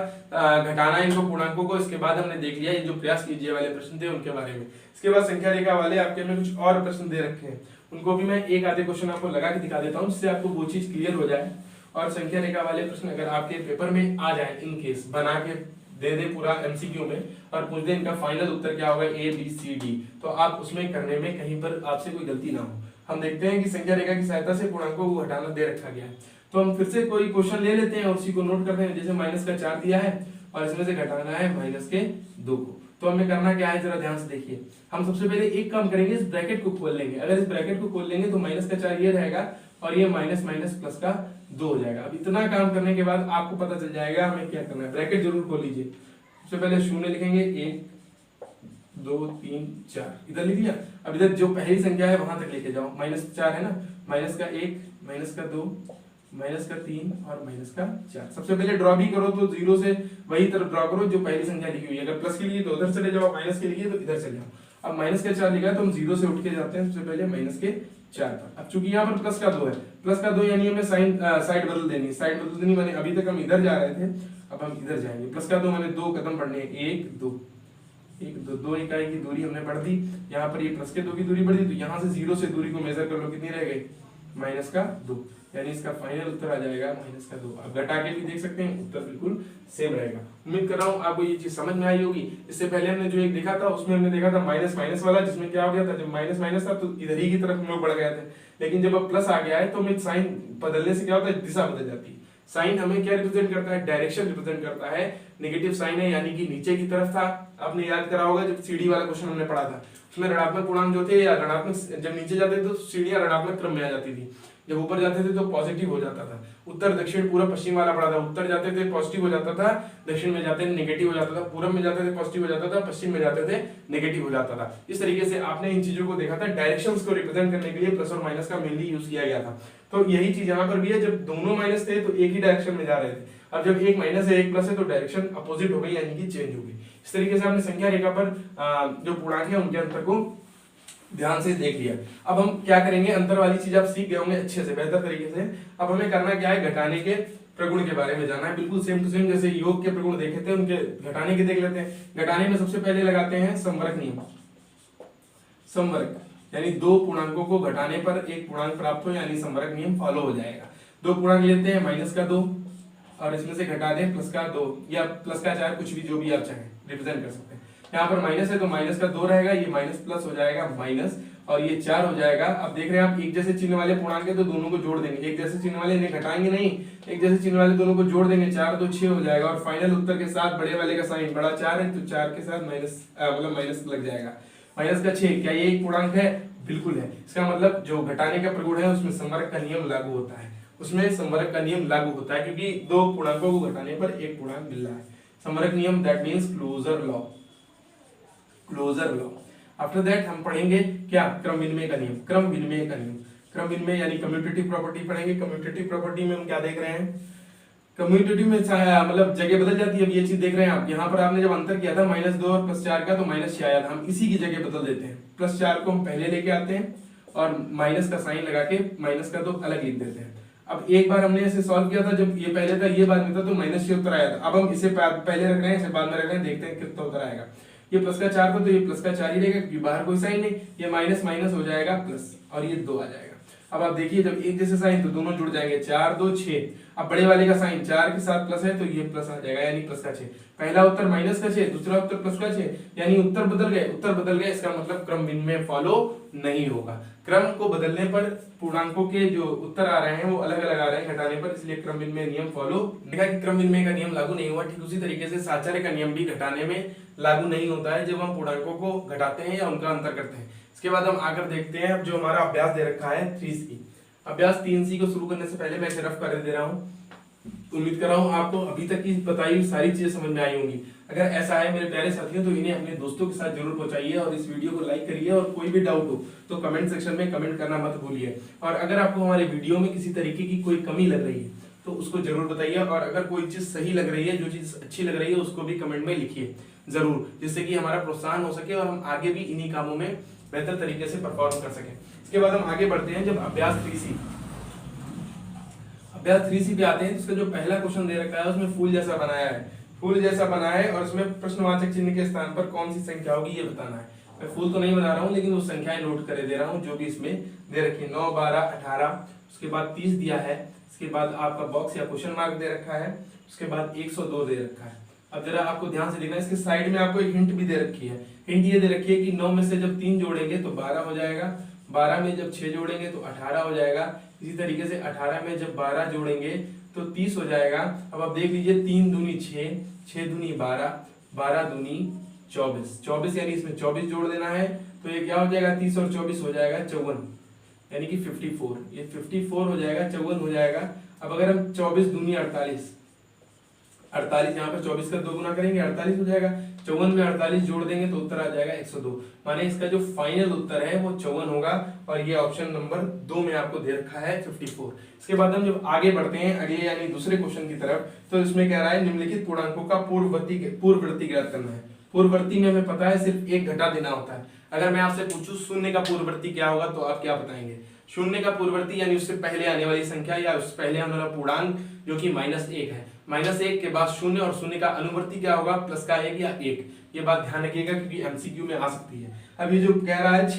घटाना इनको पूर्णांकों को, इसके बाद हमने देख लिया ये जो प्रयास कीजिए वाले प्रश्न थे उनके बारे में। इसके बाद संख्या रेखा वाले आपके में कुछ और प्रश्न दे रखे हैं, उनको भी मैं एक आधे क्वेश्चन आपको लगा के दिखा देता हूँ जिससे आपको वो चीज क्लियर हो जाए। और संख्या रेखा वाले प्रश्न अगर आपके पेपर में आ जाए, इन केस बना के दे दे पूरा एमसीक्यू में और पूछ दे इनका फाइनल उत्तर क्या होगा ABCD, तो आप उसमें करने में कहीं पर आपसे कोई गलती ना हो। हम देखते हैं कि संख्या रेखा की सहायता से पूर्णांकों को घटाना दे रखा गया है, तो हम फिर से कोई क्वेश्चन ले लेते हैं और उसी को नोट करते हैं। जैसे माइनस का 4 दिया है और इसमें से घटाना है माइनस के 2 को, तो हमें करना क्या है, जरा ध्यान से देखिए। हम सबसे पहले एक काम करेंगे, इस ब्रैकेट को खोल लेंगे। अगर इस ब्रैकेट को खोल लेंगे तो माइनस का 4 ये रहेगा और ये माइनस माइनस प्लस का 2 हो जाएगा। अब इतना काम करने के बाद आपको पता चल जाएगा हमें क्या करना है। ब्रैकेट जरूर खोल लीजिए, सबसे पहले शून्य लिखेंगे, 1 2 3 4 इधर लिख लिया। अब इधर जो पहली संख्या है वहां तक लेके जाओ, -4 है ना, माइनस का 1 माइनस का 2 माइनस का 3 और माइनस का 4। सबसे पहले ड्रॉ भी करो तो 0 से वही तरफ ड्रॉ करो जो पहली संख्या लिखी हुई है। अगर प्लस के लिए तो उधर चले जाओ, माइनस के लिए तो इधर चले जाओ। अब माइनस का 4 लिखा है तो हम 0 से उठ के जाते हैं सबसे पहले माइनस के 4 पर। अब चूंकि यहाँ पर प्लस का 2 है, प्लस का 2 यानी हमें साइड बदल देनी, साइड बदल देनी माने अभी तक हम इधर जा रहे थे, अब हम इधर जाएंगे। प्लस का 2 माने 2 कदम बढ़ने, 1 2 2 इकाई की दूरी हमने बढ़ दी। यहाँ पर ये प्लस के 2 की दूरी बढ़ दी, तो यहाँ से 0 से दूरी को मेजर कर लो, कितनी रह गई, माइनस का 2, यानी इसका फाइनल उत्तर आ जाएगा माइनस का 2। अब घटा के भी देख सकते हैं, उत्तर बिल्कुल सेम रहेगा। उम्मीद कर रहा हूँ आपको ये चीज समझ में आई होगी। इससे पहले हमने जो एक देखा था उसमें हमने देखा था माइनस माइनस वाला, जिसमें क्या हो गया था, जब माइनस माइनस था तो इधर ही की तरफ हम लोग बढ़ गए थे, लेकिन जब अब प्लस आ गया है तो हमें साइन बदलने से क्या होता है, दिशा बदल जाती है। साइन हमें क्या रिप्रेजेंट करता है, डायरेक्शन रिप्रेजेंट करता है। नेगेटिव साइन है यानी कि नीचे की तरफ था। आपने याद करा होगा जब सीढ़ी वाला क्वेश्चन हमने पढ़ा था, उसमें ऋणात्मक पूर्णांक जो थे या ऋणात्मक, जब नीचे जाते थे तो सीढ़ियां ऋणात्मक क्रम में आ जाती थी, जब ऊपर जाते थे तो पॉजिटिव हो जाता था। उत्तर दक्षिण पूर्व पश्चिम वाला पढ़ा था, उत्तर जाते थे पॉजिटिव हो जाता था, दक्षिण में जाते थे नेगेटिव हो जाता था, पूर्व में जाते थे पॉजिटिव हो जाता था, पश्चिम में जाते थे नेगेटिव हो जाता था। इस तरीके से आपने इन चीजों को देखा था। डायरेक्शंस को रिप्रेजेंट करने के लिए प्लस और माइनस का मेनली यूज किया गया था। तो यही चीज यहाँ पर भी है, जब दोनों माइनस थे तो एक ही डायरेक्शन में जा रहे थे, अब जब एक माइनस है एक प्लस है तो डायरेक्शन अपोजिट हो गई यानी कि चेंज हो गई। इस तरीके से आपने संख्या रेखा पर जो पूर्णांक है उनके अंतर को ध्यान से देख लिया। अब हम क्या करेंगे, अंतर वाली चीज आप सीख गए होंगे अच्छे से, बेहतर तरीके से। अब हमें करना क्या है, घटाने के प्रगुण के बारे में जाना है, बिल्कुल सेम टू सेम जैसे योग के प्रगुण देखे थे उनके घटाने के देख लेते हैं। घटाने में सबसे पहले लगाते हैं संवर्ग नियम। संवर्ग यानी दो पूर्णांकों को घटाने पर एक पूर्णांक प्राप्त हो यानी संवर्ग नियम फॉलो हो जाएगा। दो पूर्णांक लेते हैं, माइनस का 2 और इसमें से घटा दें प्लस का 2 या प्लस का 4, कुछ भी जो भी आप चाहें रिप्रेजेंट कर सकते हैं। यहाँ पर माइनस है तो माइनस का 2 रहेगा, ये माइनस प्लस हो जाएगा माइनस, और ये 4 हो जाएगा। अब देख रहे हैं आप एक जैसे चिन्ह वाले पूर्णांक है तो दोनों को जोड़ देंगे, एक जैसे चिन्ह वाले इन्हें घटाएंगे नहीं, एक जैसे चिन्ह वाले दोनों को जोड़ देंगे, 4 2 6 हो जाएगा। और फाइनल उत्तर के साथ बड़े वाले का साइन बड़ा 4 है तो 4 के साथ माइनस लग जाएगा, माइनस का 6। क्या ये एक पूर्णांक है? बिल्कुल है। इसका मतलब जो घटाने का प्रगुण है उसमें संवरक का नियम लागू होता है, उसमें संवरक का नियम लागू होता है क्योंकि दो पूर्णांकों को घटाने पर एक पूर्णांक मिल रहा है। संवरक नियम that means closure law, closure law. After that हम पढ़ेंगे क्या? क्रम विनिमय का नियम, क्रम विनिमय का नियम, क्रम विनिमय यानी कम्यूटेटिव प्रॉपर्टी पढ़ेंगे। कम्यूटेटिव प्रॉपर्टी में हम क्या देख रहे हैं? कम्यूटेटिव में मतलब जगह बदल जाती है। अब ये चीज देख रहे हैं आप, यहाँ पर आपने जब अंतर किया था -2 और +4 का तो -6 आया था, हम इसी की जगह बदल देते हैं। +4 को हम पहले लेके आते हैं और माइनस का साइन लगा के माइनस का तो अलग लिख देते हैं। अब एक बार हमने इसे सॉल्व किया था, जब ये पहले था ये बाद में था तो -6 उत्तर आया था। अब हम इसे पहले रख रहे हैं, इसे बाद में रख रहे हैं, देखते हैं कितना उत्तर आएगा। ये +4 था तो ये +4 ही रहेगा क्योंकि बाहर कोई साइन नहीं, ये माइनस माइनस हो जाएगा प्लस और ये 2 आ जाएगा। अब आप देखिए जब एक जैसे साइन तो दोनों जुड़ जाएंगे, 4 2 6। अब बड़े वाले का साइन 4 के साथ प्लस है तो ये प्लस आ जाएगा यानी प्लस का 6। पहला उत्तर माइनस का 6, दूसरा उत्तर प्लस का 6, यानी उत्तर बदल गए, उत्तर बदल गए। इसका मतलब क्रम विनिमय फॉलो नहीं होगा। क्रम को बदलने पर पूर्णांकों के जो उत्तर आ रहे हैं वो अलग अलग आ रहे हैं घटाने पर, इसलिए क्रम विनिमय नियम फॉलो। देखा कि क्रम विनिमय का नियम लागू नहीं हुआ। ठीक उसी तरीके से साचार्य का नियम भी घटाने में लागू नहीं होता है जब हम पूर्णांकों को घटाते हैं या उनका अंतर करते हैं। इसके बाद हम आकर देखते हैं अब जो हमारा अभ्यास दे रखा है 3C। अभ्यास 3C को शुरू करने से पहले मैं रफ कर दे रहा हूँ। उम्मीद कर रहा हूँ आपको अभी तक की बताई हुई सारी चीजें समझ में आई होंगी। अगर ऐसा है मेरे प्यारे साथियों तो इन्हें अपने दोस्तों के साथ जरूर पहुंचाइए और इस वीडियो को लाइक करिए और कोई भी डाउट हो तो कमेंट सेक्शन में कमेंट करना मत भूलिए। और अगर आपको हमारे वीडियो में किसी तरीके की कोई कमी लग रही है तो उसको जरूर बताइए, और अगर कोई चीज सही लग रही है, जो चीज अच्छी लग रही है उसको भी कमेंट में लिखिए जरूर, जिससे कि हमारा प्रोत्साहन हो सके और हम आगे भी इन्हीं कामों में बेहतर तरीके से परफॉर्म कर सकें। इसके बाद हम आगे बढ़ते हैं। जब अभ्यास 3C पे आते हैं तो उसका जो पहला क्वेश्चन दे रखा है उसमें फूल जैसा बनाया है, फूल जैसा बनाया है और उसमें प्रश्नवाचक चिन्ह के स्थान पर कौन सी संख्या होगी ये बताना है। मैं फूल तो नहीं बना रहा हूँ लेकिन वो संख्याएं नोट करे दे रहा हूँ जो भी इसमें दे रखी है। 9 12 18, उसके बाद 30 दिया है, इसके बाद आपका बॉक्स या क्वेश्चन मार्क दे रखा है, उसके बाद 102 दे रखा है। अब जरा आपको ध्यान से देखना है, इसके साइड में आपको एक हिंट भी दे रखी है। हिंट ये दे रखी है कि 9 में से जब 3 जोड़ेंगे तो 12 हो जाएगा, 12 में जब 6 जोड़ेंगे तो 18 हो जाएगा, इसी तरीके से 18 में जब 12 जोड़ेंगे तो 30 हो जाएगा। अब आप देख लीजिए 3 दूनी 6, 6 दूनी 12, 12 दूनी 24, 24 यानी इसमें 24 जोड़ देना है तो ये क्या हो जाएगा 30 और 24 हो जाएगा 54 यानी कि 54, ये 54 हो जाएगा, 54 हो जाएगा। अब अगर हम 24 दूनी 48, 48 यहाँ पर 24 का 2 गुना करेंगे 48 हो जाएगा, 54 में 48 जोड़ देंगे तो उत्तर आ जाएगा 102। माने इसका जो फाइनल उत्तर है वो 54 होगा और ये ऑप्शन नंबर 2 में आपको दे रखा है 54। इसके बाद हम जब आगे बढ़ते हैं अगले यानी दूसरे क्वेश्चन की तरफ तो इसमें कह रहा है निम्नलिखित पूर्णांकों का पूर्ववर्ती ज्ञात करना है। पूर्ववर्ती में हमें पता है सिर्फ एक घटा देना होता है। अगर मैं आपसे पूछूं शून्य का पूर्ववर्ती क्या होगा तो आप क्या बताएंगे? शून्य का पूर्ववर्ती यानी उससे पहले आने वाली संख्या या उससे पहले आने वाला पूर्णांक जो कि -1 है। -1 के बाद शून्य और शून्य का अनुवर्ती क्या होगा? प्लस का 1 या 1। ये बात ध्यान रखिएगा क्योंकि एमसीक्यू में आ सकती है। अब ये जो कह रहा है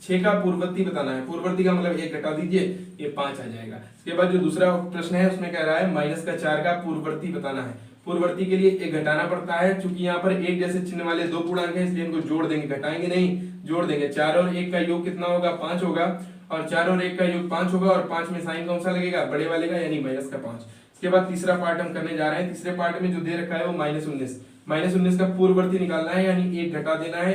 6 का पूर्ववर्ती बताना है। पूर्ववर्ती का मतलब 1 घटा दीजिए, ये 5 आ जाएगा। इसके बाद जो दूसरा प्रश्न है उसमें कह रहा है -4 का पूर्ववर्ती बताना है। पूर्ववर्ती के लिए 1 घटाना पड़ता है, चूंकि यहाँ पर एक जैसे चिन्ह वाले दो पूर्णांक हैं इसलिए इनको जोड़ देंगे, घटाएंगे नहीं, जोड़ देंगे। 4 और 1 का योग कितना होगा? 5 होगा, और 4 और 1 का योग 5 होगा, और 5 में साइन कौन सा लगेगा? बड़े वाले का यानी -5। इसके बाद तीसरा पार्ट हम करने जा रहे हैं। तीसरे पार्ट में जो दे रखा है वो -19 का पूर्ववर्ती निकालना है यानी 1 घटा देना है।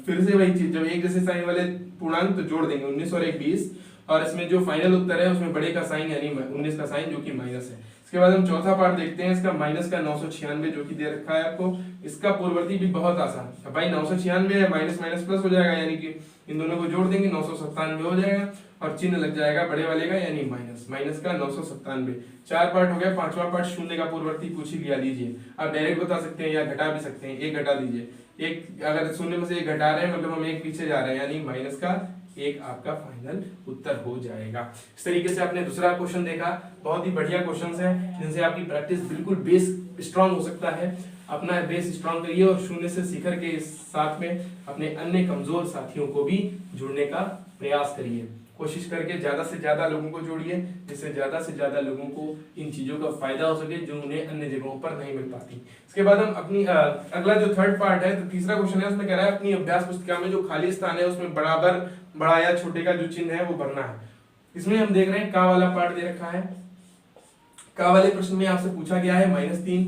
फिर से वही चीज, जब एक जैसे साइन वाले पूर्णांक तो जोड़ देंगे, 19 और 1 20, और इसमें जो फाइनल उत्तर है उसमें बड़े का साइन यानी 19 का साइन जो कि माइनस है। इसके बाद हम चौथा पार्ट देखते हैं। इसका -996 जो कि दे रखा है आपको, इसका पूर्ववर्ती भी बहुत आसान। भाई 996 है, माइनस माइनस प्लस हो जाएगा यानी कि इन दोनों को जोड़ देंगे 997 हो जाएगा, और चिन्ह लग जाएगा बड़े वाले का यानी माइनस का 997। 4 पार्ट हो गया। पांचवा पार्ट शून्य का पूर्ववर्ती पूछ ही लिया। लीजिए आप डायरेक्ट बता सकते हैं या घटा भी सकते हैं। 1 घटा दीजिए, एक अगर शून्य में से 1 घटा रहे हैं मतलब हम 1 पीछे जा रहे हैं यानी माइनस का 1 आपका फाइनल उत्तर हो जाएगा। इस तरीके से आपने दूसरा क्वेश्चन देखा। बहुत ही बढ़िया क्वेश्चंस हैं जिनसे आपकी प्रैक्टिस बिल्कुल बेस स्ट्रांग हो सकता है। अपना बेस स्ट्रांग करिए और शून्य से शिखर के साथ में अपने अन्य कमजोर साथियों को भी जुड़ने का प्रयास करिए। कोशिश करके ज्यादा से ज्यादा लोगों को जोड़िए, जिससे ज्यादा से ज्यादा लोगों को इन चीजों का फायदा हो सके जो उन्हें अन्य जगहों पर नहीं मिल पाती। इसके बाद हम अपनी अगला जो थर्ड पार्ट है, तो तीसरा क्वेश्चन है, उसमें कह रहा है अपनी अभ्यास पुस्तिका में जो खाली स्थान है उसमें बराबर बड़ा या छोटे का जो चिन्ह है वो भरना है। इसमें हम देख रहे हैं का वाला पार्ट दे रखा है। का वाले प्रश्न में आपसे पूछा गया है -3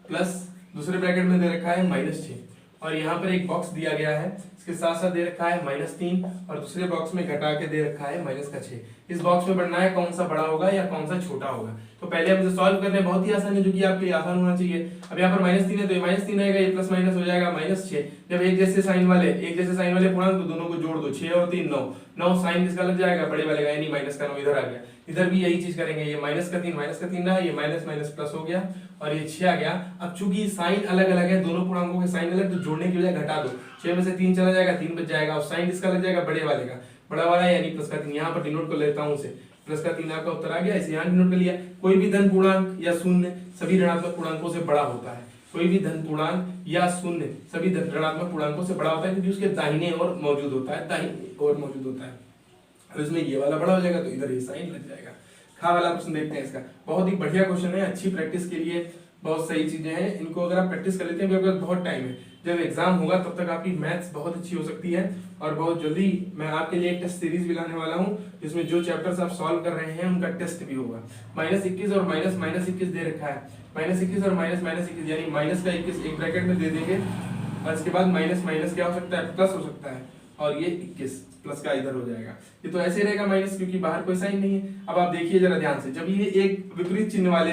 प्लस दूसरे ब्रैकेट में दे रखा है -6, और यहाँ पर एक बॉक्स दिया गया है, इसके साथ साथ दे रखा है -3 और दूसरे बॉक्स में घटा के दे रखा है -6। इस बॉक्स में बढ़ना है कौन सा बड़ा होगा या कौन सा छोटा होगा। तो पहले हम इसे सॉल्व करने बहुत ही आसान है, जो कि आपके लिए आसान होना चाहिए। अब यहाँ पर -3 है तो ये -3 आएगा, ये प्लस माइनस हो जाएगा -6। जब एक जैसे साइन वाले पूर्णांक तो दोनों को जोड़ दो, 6 और 3 9, 9 साइन किसका लग जाएगा, बड़े वाले का, यानी माइनस का 9 इधर आ गया। इधर भी यही चीज करेंगे, ये -3 रहा, ये माइनस माइनस प्लस हो गया और ये 6 आ गया। अब चूंकि साइन अलग अलग है, दोनों पूर्णांकों के साइन अलग, तो जोड़ने की बजाय घटा दो, 6 में से 3 चला जाएगा, 3 बच जाएगा और साइन किसका लग जाएगा, बड़े वाले का, बड़ा वाला यानी प्लस का 3। यहाँ पर डिनोट कर लेता हूँ उसे, प्लस का 3 आपका उत्तर आ गया, इसे यहाँ डिनोट कर लिया। कोई भी धन पूर्णांक या शून्य सभी ऋणात्मक पूर्णांकों से बड़ा होता है, कोई भी धन पूर्णांक या शून्य सभी ऋणात्मक पूर्णांकों से बड़ा होता है, क्योंकि उसके दाहिने ओर मौजूद होता है, अब इसमें ये वाला बड़ा हो जाएगा तो इधर ये साइन लग जाएगा। खा वाला प्रश्न देखते हैं इसका, बहुत ही बढ़िया क्वेश्चन है, अच्छी प्रैक्टिस के लिए बहुत सही चीजें हैं। इनको अगर आप प्रैक्टिस कर लेते हैं, आपके पास बहुत टाइम है, जब एग्जाम होगा तब तक आपकी मैथ्स बहुत अच्छी हो सकती है। और बहुत जल्दी मैं आपके लिए एक टेस्ट सीरीज भी लाने वाला हूं, जिसमें जो चैप्टर्स आप सॉल्व कर रहे हैं उनका टेस्ट भी होगा। -21 और -21 दे रखा है, -21 और -21 यानी माइनस का 21 एक ब्रैकेट में दे देंगे, और इसके बाद माइनस माइनस क्या हो सकता है, प्लस हो सकता है, और ये 21 प्लस का इधर हो जाएगा। ये तो ऐसे रहेगा माइनस, क्योंकि बाहर कोई साइन नहीं है। अब आप देखिए जरा ध्यान से, जब ये एक विपरीत चिन्ह वाले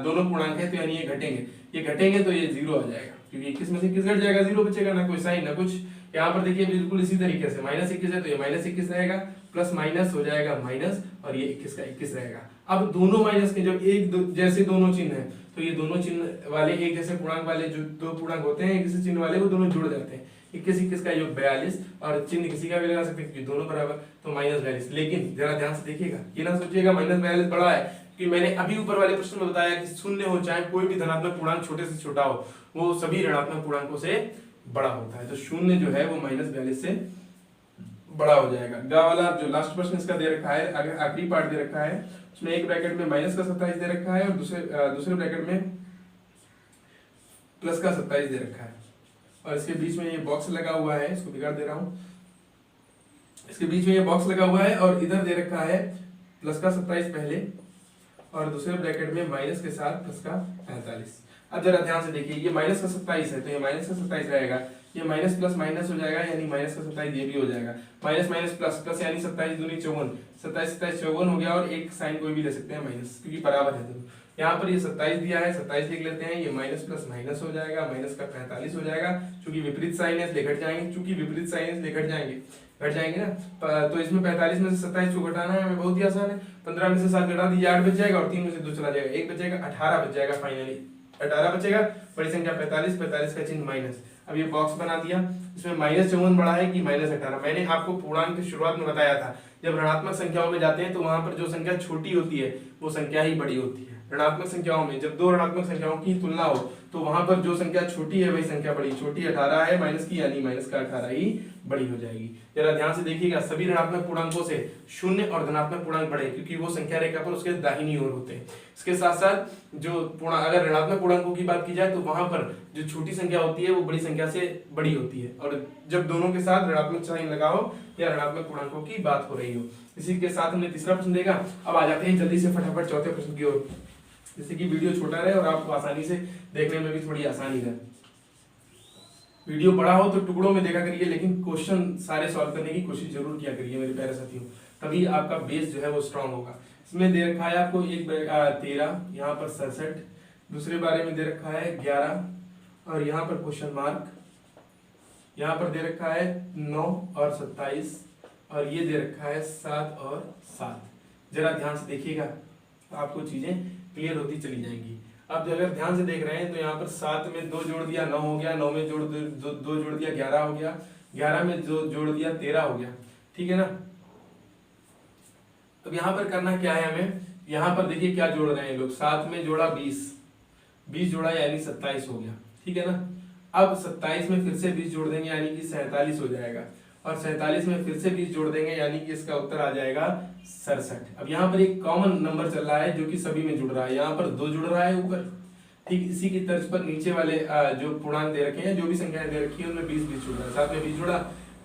दोनों पूर्णांक है, तो यानी ये घटेंगे तो ये 0 आ जाएगा, क्योंकि 21 में से 21 घट जाएगा, 0 बचेगा, ना कोई साइन ना कुछ। यहाँ पर देखिए बिल्कुल इसी तरीके से -21 है तो ये -21 रहेगा, प्लस माइनस हो जाएगा माइनस, और ये 21 का 21 रहेगा। अब दोनों माइनस के जब जैसे दोनों चिन्ह है, तो ये दोनों चिन्ह वाले एक जैसे पूर्णांक वाले जो दो पूर्णांक होते हैं, एक जैसे चिन्ह वाले, वो दोनों जुड़ जाते हैं। 21 का योग 42, और चिन्ह किसी का भी लगा सकते हैं क्योंकि दोनों बराबर, तो -42। लेकिन जरा ध्यान से देखिएगा, ये ना सोचिएगा -42 बड़ा है, कि मैंने अभी ऊपर वाले प्रश्न में बताया कि शून्य हो चाहे कोई भी धनात्मक पूर्णांक छोटे से छोटा हो, वो सभी ऋणात्मक पूर्णांकों से बड़ा होता है। तो शून्य जो है वो -42 से बड़ा हो जाएगा। गा वाला जो लास्ट प्रश्न इसका दे रखा है, आखिरी पार्ट दे रखा है, उसमें एक ब्रैकेट में -27 दे रखा है और दूसरे ब्रैकेट में +27 दे रखा है, और इसके बीच में ये बॉक्स लगा हुआ है, इसको बिगाड़ दे रहा हूं, इसके बीच में ये बॉक्स लगा हुआ है और इधर दे रखा है +27 पहले, और दूसरे ब्रैकेट में माइनस के साथ +45। अब जरा ध्यान से देखिए, ये -27 है तो ये -27 रहेगा, ये माइनस प्लस माइनस हो जाएगा, यानी -27 ये भी हो जाएगा, माइनस माइनस प्लस प्लस यानी 27 दूनी 54, 27 54 हो गया, और एक साइन कोई भी ले सकते हैं माइनस, क्योंकि बराबर है दोनों। यहाँ पर ये 27 दिया है, 27 लिख लेते हैं, ये माइनस प्लस माइनस हो जाएगा, माइनस का 45 हो जाएगा, चूंकि विपरीत साइन है इसलिए घट जाएंगे, चूंकि विपरीत साइन है इसलिए घट जाएंगे ना। तो इसमें 45 में से 27 को घटाना है हमें, बहुत ही आसान है, 15 में से 7 घटा दीजिए, 8 बच जाएगा, और 3 में से 2 चला जाएगा, 1 बचेगा, 18 बच जाएगा, फाइनली 18 बचेगा, बड़ी संख्या 45, 45 का चिन्ह माइनस। अब ये बॉक्स बना दिया, इसमें -54 बड़ा है कि -18। मैंने आपको पूर्णांक की शुरुआत में बताया था, जब ऋणात्मक संख्याओं में जाते हैं तो वहां पर जो संख्या छोटी होती है वो संख्या ही बड़ी होती है। ऋणात्मक संख्याओं में जब दो ऋणात्मक संख्याओं की तुलना हो तो वहां पर जो संख्या छोटी है वही संख्या बड़ी, छोटी 18 है माइनस की, यानी माइनस का 18 ही बड़ी हो जाएगी। जरा ध्यान से देखिएगा, सभी ऋणात्मक पूर्णांकों से शून्य और धनात्मक पूर्णांक बड़े, क्योंकि वो संख्या रेखा पर उसके दाहिनी ओर होते हैं। इसके साथ साथ जो अगर ऋणात्मक पूर्णांकों की बात की जाए तो वहां पर जो छोटी संख्या होती है वो बड़ी संख्या से बड़ी होती है, और जब दोनों के साथ ऋणात्मक साइन लगाओ या ऋणात्मक पूर्णांकों की बात हो रही हो। इसी के साथ हमने तीसरा प्रश्न देखा। अब आ जाते हैं जल्दी से फटाफट चौथे प्रश्न की ओर, जिससे कि वीडियो छोटा रहे और आपको आसानी से देखने में भी थोड़ी आसानी रहे। वीडियो बड़ा हो तो टुकड़ों में देखा करिए, लेकिन क्वेश्चन सारे सॉल्व करने की कोशिश जरूर किया करिए मेरे प्यारे साथियों, तभी आपका बेस जो है वो स्ट्रांग होगा। इसमें दे रखा है आपको 13, यहाँ पर 67, दूसरे बारे में दे रखा है 11, और यहाँ पर क्वेश्चन मार्क, यहाँ पर दे रखा है 9 और 27, और ये दे रखा है 7 और 7। जरा ध्यान से देखिएगा, आपको चीजें क्लियर होती चली जाएंगी। अब अगर ध्यान से देख रहे हैं तो यहाँ पर 7 में 2 जोड़ दिया 9 हो गया, 9 में जोड़ 2 जोड़ दिया 11 हो गया, 11 में 2 जोड़ दिया 13 हो गया, ठीक है ना। अब यहाँ पर करना क्या है हमें, यहाँ पर देखिए क्या जोड़ रहे हैं लोग, 7 में जोड़ा 20 जोड़ा यानी 27 हो गया, ठीक है ना। अब 27 में फिर से 20 जोड़ देंगे यानी कि 47 हो जाएगा, और 47 में फिर से 20 जोड़ देंगे, यानी कि इसका उत्तर आ जाएगा 67। अब यहाँ पर एक कॉमन नंबर चल रहा है जो कि सभी में जुड़ रहा है, यहाँ पर 2 जुड़ रहा है ऊपर। ठीक इसी की तर्ज पर नीचे वाले जो पूर्णांक दे रखे हैं, जो भी संख्याएं दे रखी है उनमें 20 जुड़ रहा है, साथ में 20 जुड़ा,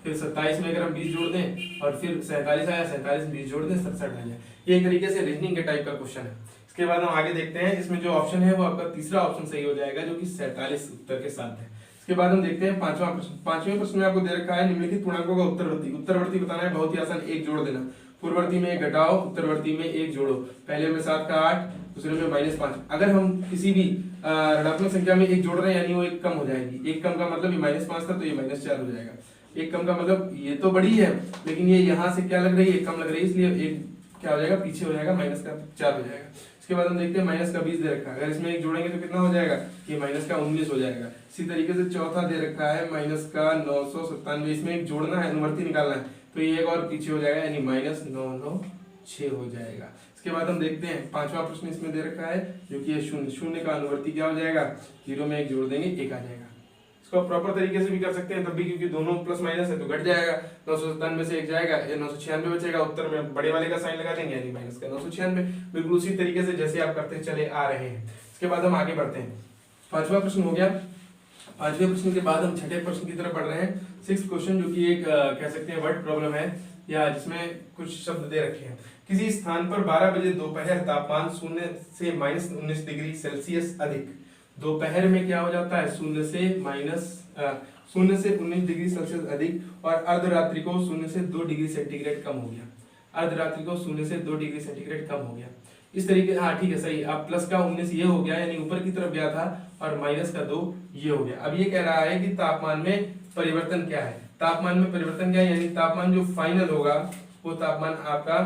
फिर 27 में अगर हम 20 जोड़ दें और फिर 47 आया, 47 में 20 जोड़ दें, 67 आ जाए। ये एक तरीके से रीजनिंग के टाइप का क्वेश्चन है। इसके बाद हम आगे देखते हैं, इसमें जो ऑप्शन है वो आपका तीसरा ऑप्शन सही हो जाएगा, जो कि 47 उत्तर के साथ है। इसके बाद हम देखते हैं पांचवा प्रश्न। पांचवें प्रश्न में आपको दे रखा है निम्नलिखित पूर्णांकों का उत्तरवर्ती। उत्तरवर्ती बताना है, बहुत ही आसान, एक जोड़ देना। पूर्ववर्ती में 1 घटाओ, उत्तरवर्ती में 1 जोड़ो। पहले में 7 का 8, दूसरे में -5। अगर हम किसी भी ऋणात्मक संख्या में 1 जोड़ रहे हैं यानी वो 1 कम हो जाएगी। 1 कम का मतलब ये -5 था तो ये -4 हो जाएगा। 1 कम का मतलब ये तो बड़ी है लेकिन ये यहाँ से क्या लग रही है, 1 कम लग रही है, इसलिए 1 क्या हो जाएगा, पीछे हो जाएगा, -4 हो जाएगा। इसके बाद हम देखते हैं माइनस का 20 दे रखा है, अगर इसमें 1 जोड़ेंगे तो कितना हो जाएगा, ये माइनस का 19 हो जाएगा। इसी तरीके से चौथा दे रखा है माइनस का 997, इसमें 1 जोड़ना है, अनुवर्ती निकालना है, तो ये एक और पीछे हो जाएगा, यानी -996 हो जाएगा। इसके बाद हम देखते हैं पांचवा प्रश्न इसमें दे रखा है जो कि शून्य। शून्य का अनुवर्ती क्या हो जाएगा, 0 में 1 जोड़ देंगे, 1 आ जाएगा। इसको प्रॉपर तरीके से भी कर सकते हैं तब भी, क्योंकि दोनों प्लस माइनस है तो घट जाएगा। 997 से 1 जाएगा, ये 996 बचेगा, उत्तर में बड़े वाले का साइन लगा देंगे, यानी माइनस का 996। बिल्कुल उसी तरीके से जैसे आप करते चले आ रहे हैं। इसके बाद हम आगे बढ़ते हैं, पांचवा प्रश्न हो गया। पांचवें प्रश्न के बाद हम छठे प्रश्न की तरफ बढ़ रहे हैं। 6th क्वेश्चन, जो कि एक कह सकते हैं वर्ड प्रॉब्लम है, या जिसमें कुछ शब्द दे रखे हैं। किसी स्थान पर 12 बजे दोपहर तापमान 0 से -19 डिग्री सेल्सियस अधिक। दोपहर में क्या हो जाता है, 0 से 19 डिग्री सेल्सियस अधिक, और अर्धरात्रि को 0 से 2 डिग्री सेंटीग्रेड कम हो गया। अर्धरात्रि को 0 से 2 डिग्री सेंटीग्रेड कम हो गया। इस तरीके, हाँ ठीक है सही। अब प्लस का 19 ये हो गया, यानी ऊपर की तरफ गया था, और माइनस का 2 ये हो गया। अब ये कह रहा है कि तापमान में परिवर्तन क्या है। तापमान में परिवर्तन क्या है, यानी तापमान जो फाइनल होगा वो तापमान आपका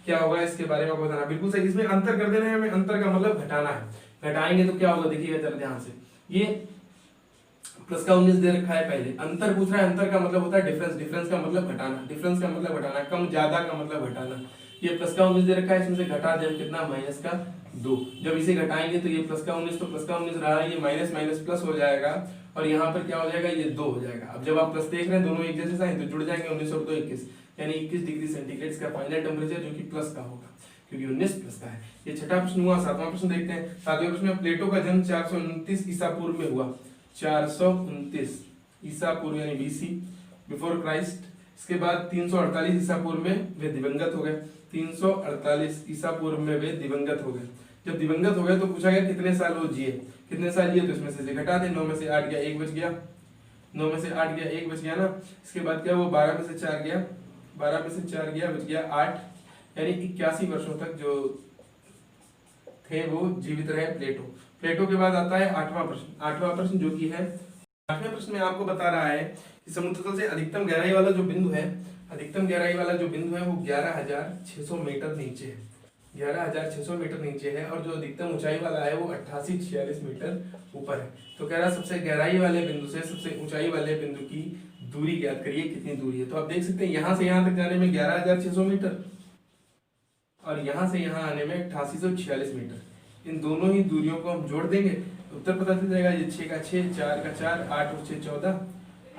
क्या होगा, इसके बारे में आपको बताना। बिल्कुल सही, इसमें अंतर कर देना है हमें, अंतर का मतलब घटाना है। घटाएंगे तो क्या होगा, देखिएगा जरा ध्यान से। ये प्लस का 19 दे रखा है, पहले अंतर पूछ रहा है। अंतर का मतलब होता है डिफरेंस, डिफरेंस का मतलब घटाना, डिफरेंस का मतलब घटाना, कम ज्यादा का मतलब घटाना। ये प्लस का 19 दे रखा है, इसमें से घटा दें कितना, माइनस का 2। जब इसे घटाएंगे तो ये प्लस का 19 तो प्लस का 19 रहा है, ये माइनस माइनस प्लस हो जाएगा, और यहाँ पर क्या हो जाएगा, ये 2 हो जाएगा। अब जब आप प्लस देख रहे हैं दोनों एक जैसे साइन, तो जुड़ जाएंगे, 19 और 2 21, यानी 21 डिग्री सेंटीग्रेड इसका फाइनल टेम्परेचर, जो कि प्लस का होगा, क्योंकि 19 प्लस का है। ये छठा प्रश्न हुआ। सातवां प्रश्न देखते हैं। सातवें प्रश्न में प्लेटो का जन्म 429 ईसा पूर्व में हुआ। 429 ईसा पूर्व यानी बीसी, बिफोर क्राइस्ट। इसके बाद 348 ईसा पूर्व में वे दिवंगत हो गए। 348 ईसा पूर्व में वे दिवंगत हो गए। जब दिवंगत हो गए तो पूछा गया कितने साल वो जिए, कितने साल जिए, तो इसमें से घटा दे। 9 में से 8 गया, 1 बच गया। 9 में से 8 गया, 1 बच गया ना। इसके बाद क्या, वो 12 में से 4 गया, 12 में से 4 गया, बच गया 8, यानी 81 वर्षों तक जो थे वो जीवित रहे प्लेटो। प्लेटो के बाद आता है 8वां प्रश्न। 8वां प्रश्न जो कि है, 8वें प्रश्न में आपको बता रहा है कि समुद्र तल से अधिकतम गहराई वाला जो बिंदु है, अधिकतम गहराई वाला जो बिंदु है वो 11,600 मीटर नीचे है। 11,600 मीटर नीचे है, और जो अधिकतम ऊंचाई वाला है वो 8846 मीटर ऊपर है। तो कह रहा है सबसे गहराई वाले बिंदु से सबसे ऊंचाई वाले बिंदु की दूरी ज्ञात करिए, कितनी दूरी है। तो आप देख सकते हैं यहाँ से यहाँ तक जाने में 11,600 मीटर, और यहाँ से यहाँ आने में 8846 मीटर। इन दोनों ही दूरियों को हम जोड़ देंगे, उत्तर पता चल जाएगा। ये 6 का 6, 4 का 4, 8 और 6 14,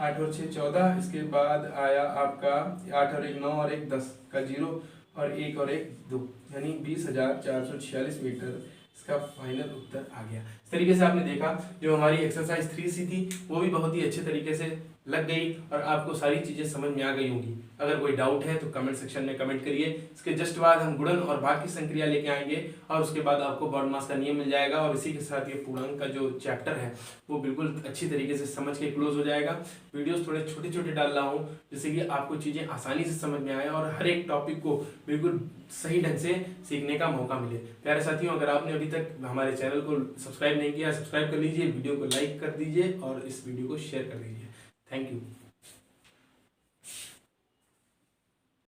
8 और 6 14। इसके बाद आया आपका 8 और 1 9 और 1 10 का 0, और 1 और 1 2, यानी 20,446 मीटर इसका फाइनल उत्तर आ गया। इस तरीके से आपने देखा जो हमारी एक्सरसाइज 3C थी वो भी बहुत ही अच्छे तरीके से लग गई, और आपको सारी चीजें समझ में आ गई होंगी। अगर कोई डाउट है तो कमेंट सेक्शन में कमेंट करिए। इसके जस्ट बाद हम गुणन और भाग की संक्रिया लेके आएंगे, और उसके बाद आपको बॉडमास का नियम मिल जाएगा, और इसी के साथ ये पूर्णांक का जो चैप्टर है वो बिल्कुल अच्छी तरीके से समझ के क्लोज हो जाएगा। वीडियोस थोड़े छोटे छोटे डाल रहा हूँ जिससे कि आपको चीजें आसानी से समझ में आए, और हर एक टॉपिक को बिल्कुल सही ढंग से सीखने का मौका मिले। प्यारे साथियों, अगर आपने अभी तक हमारे चैनल को सब्सक्राइब नहीं किया, सब्सक्राइब कर लीजिए, वीडियो को लाइक कर दीजिए, और इस वीडियो को शेयर कर दीजिए। Thank you.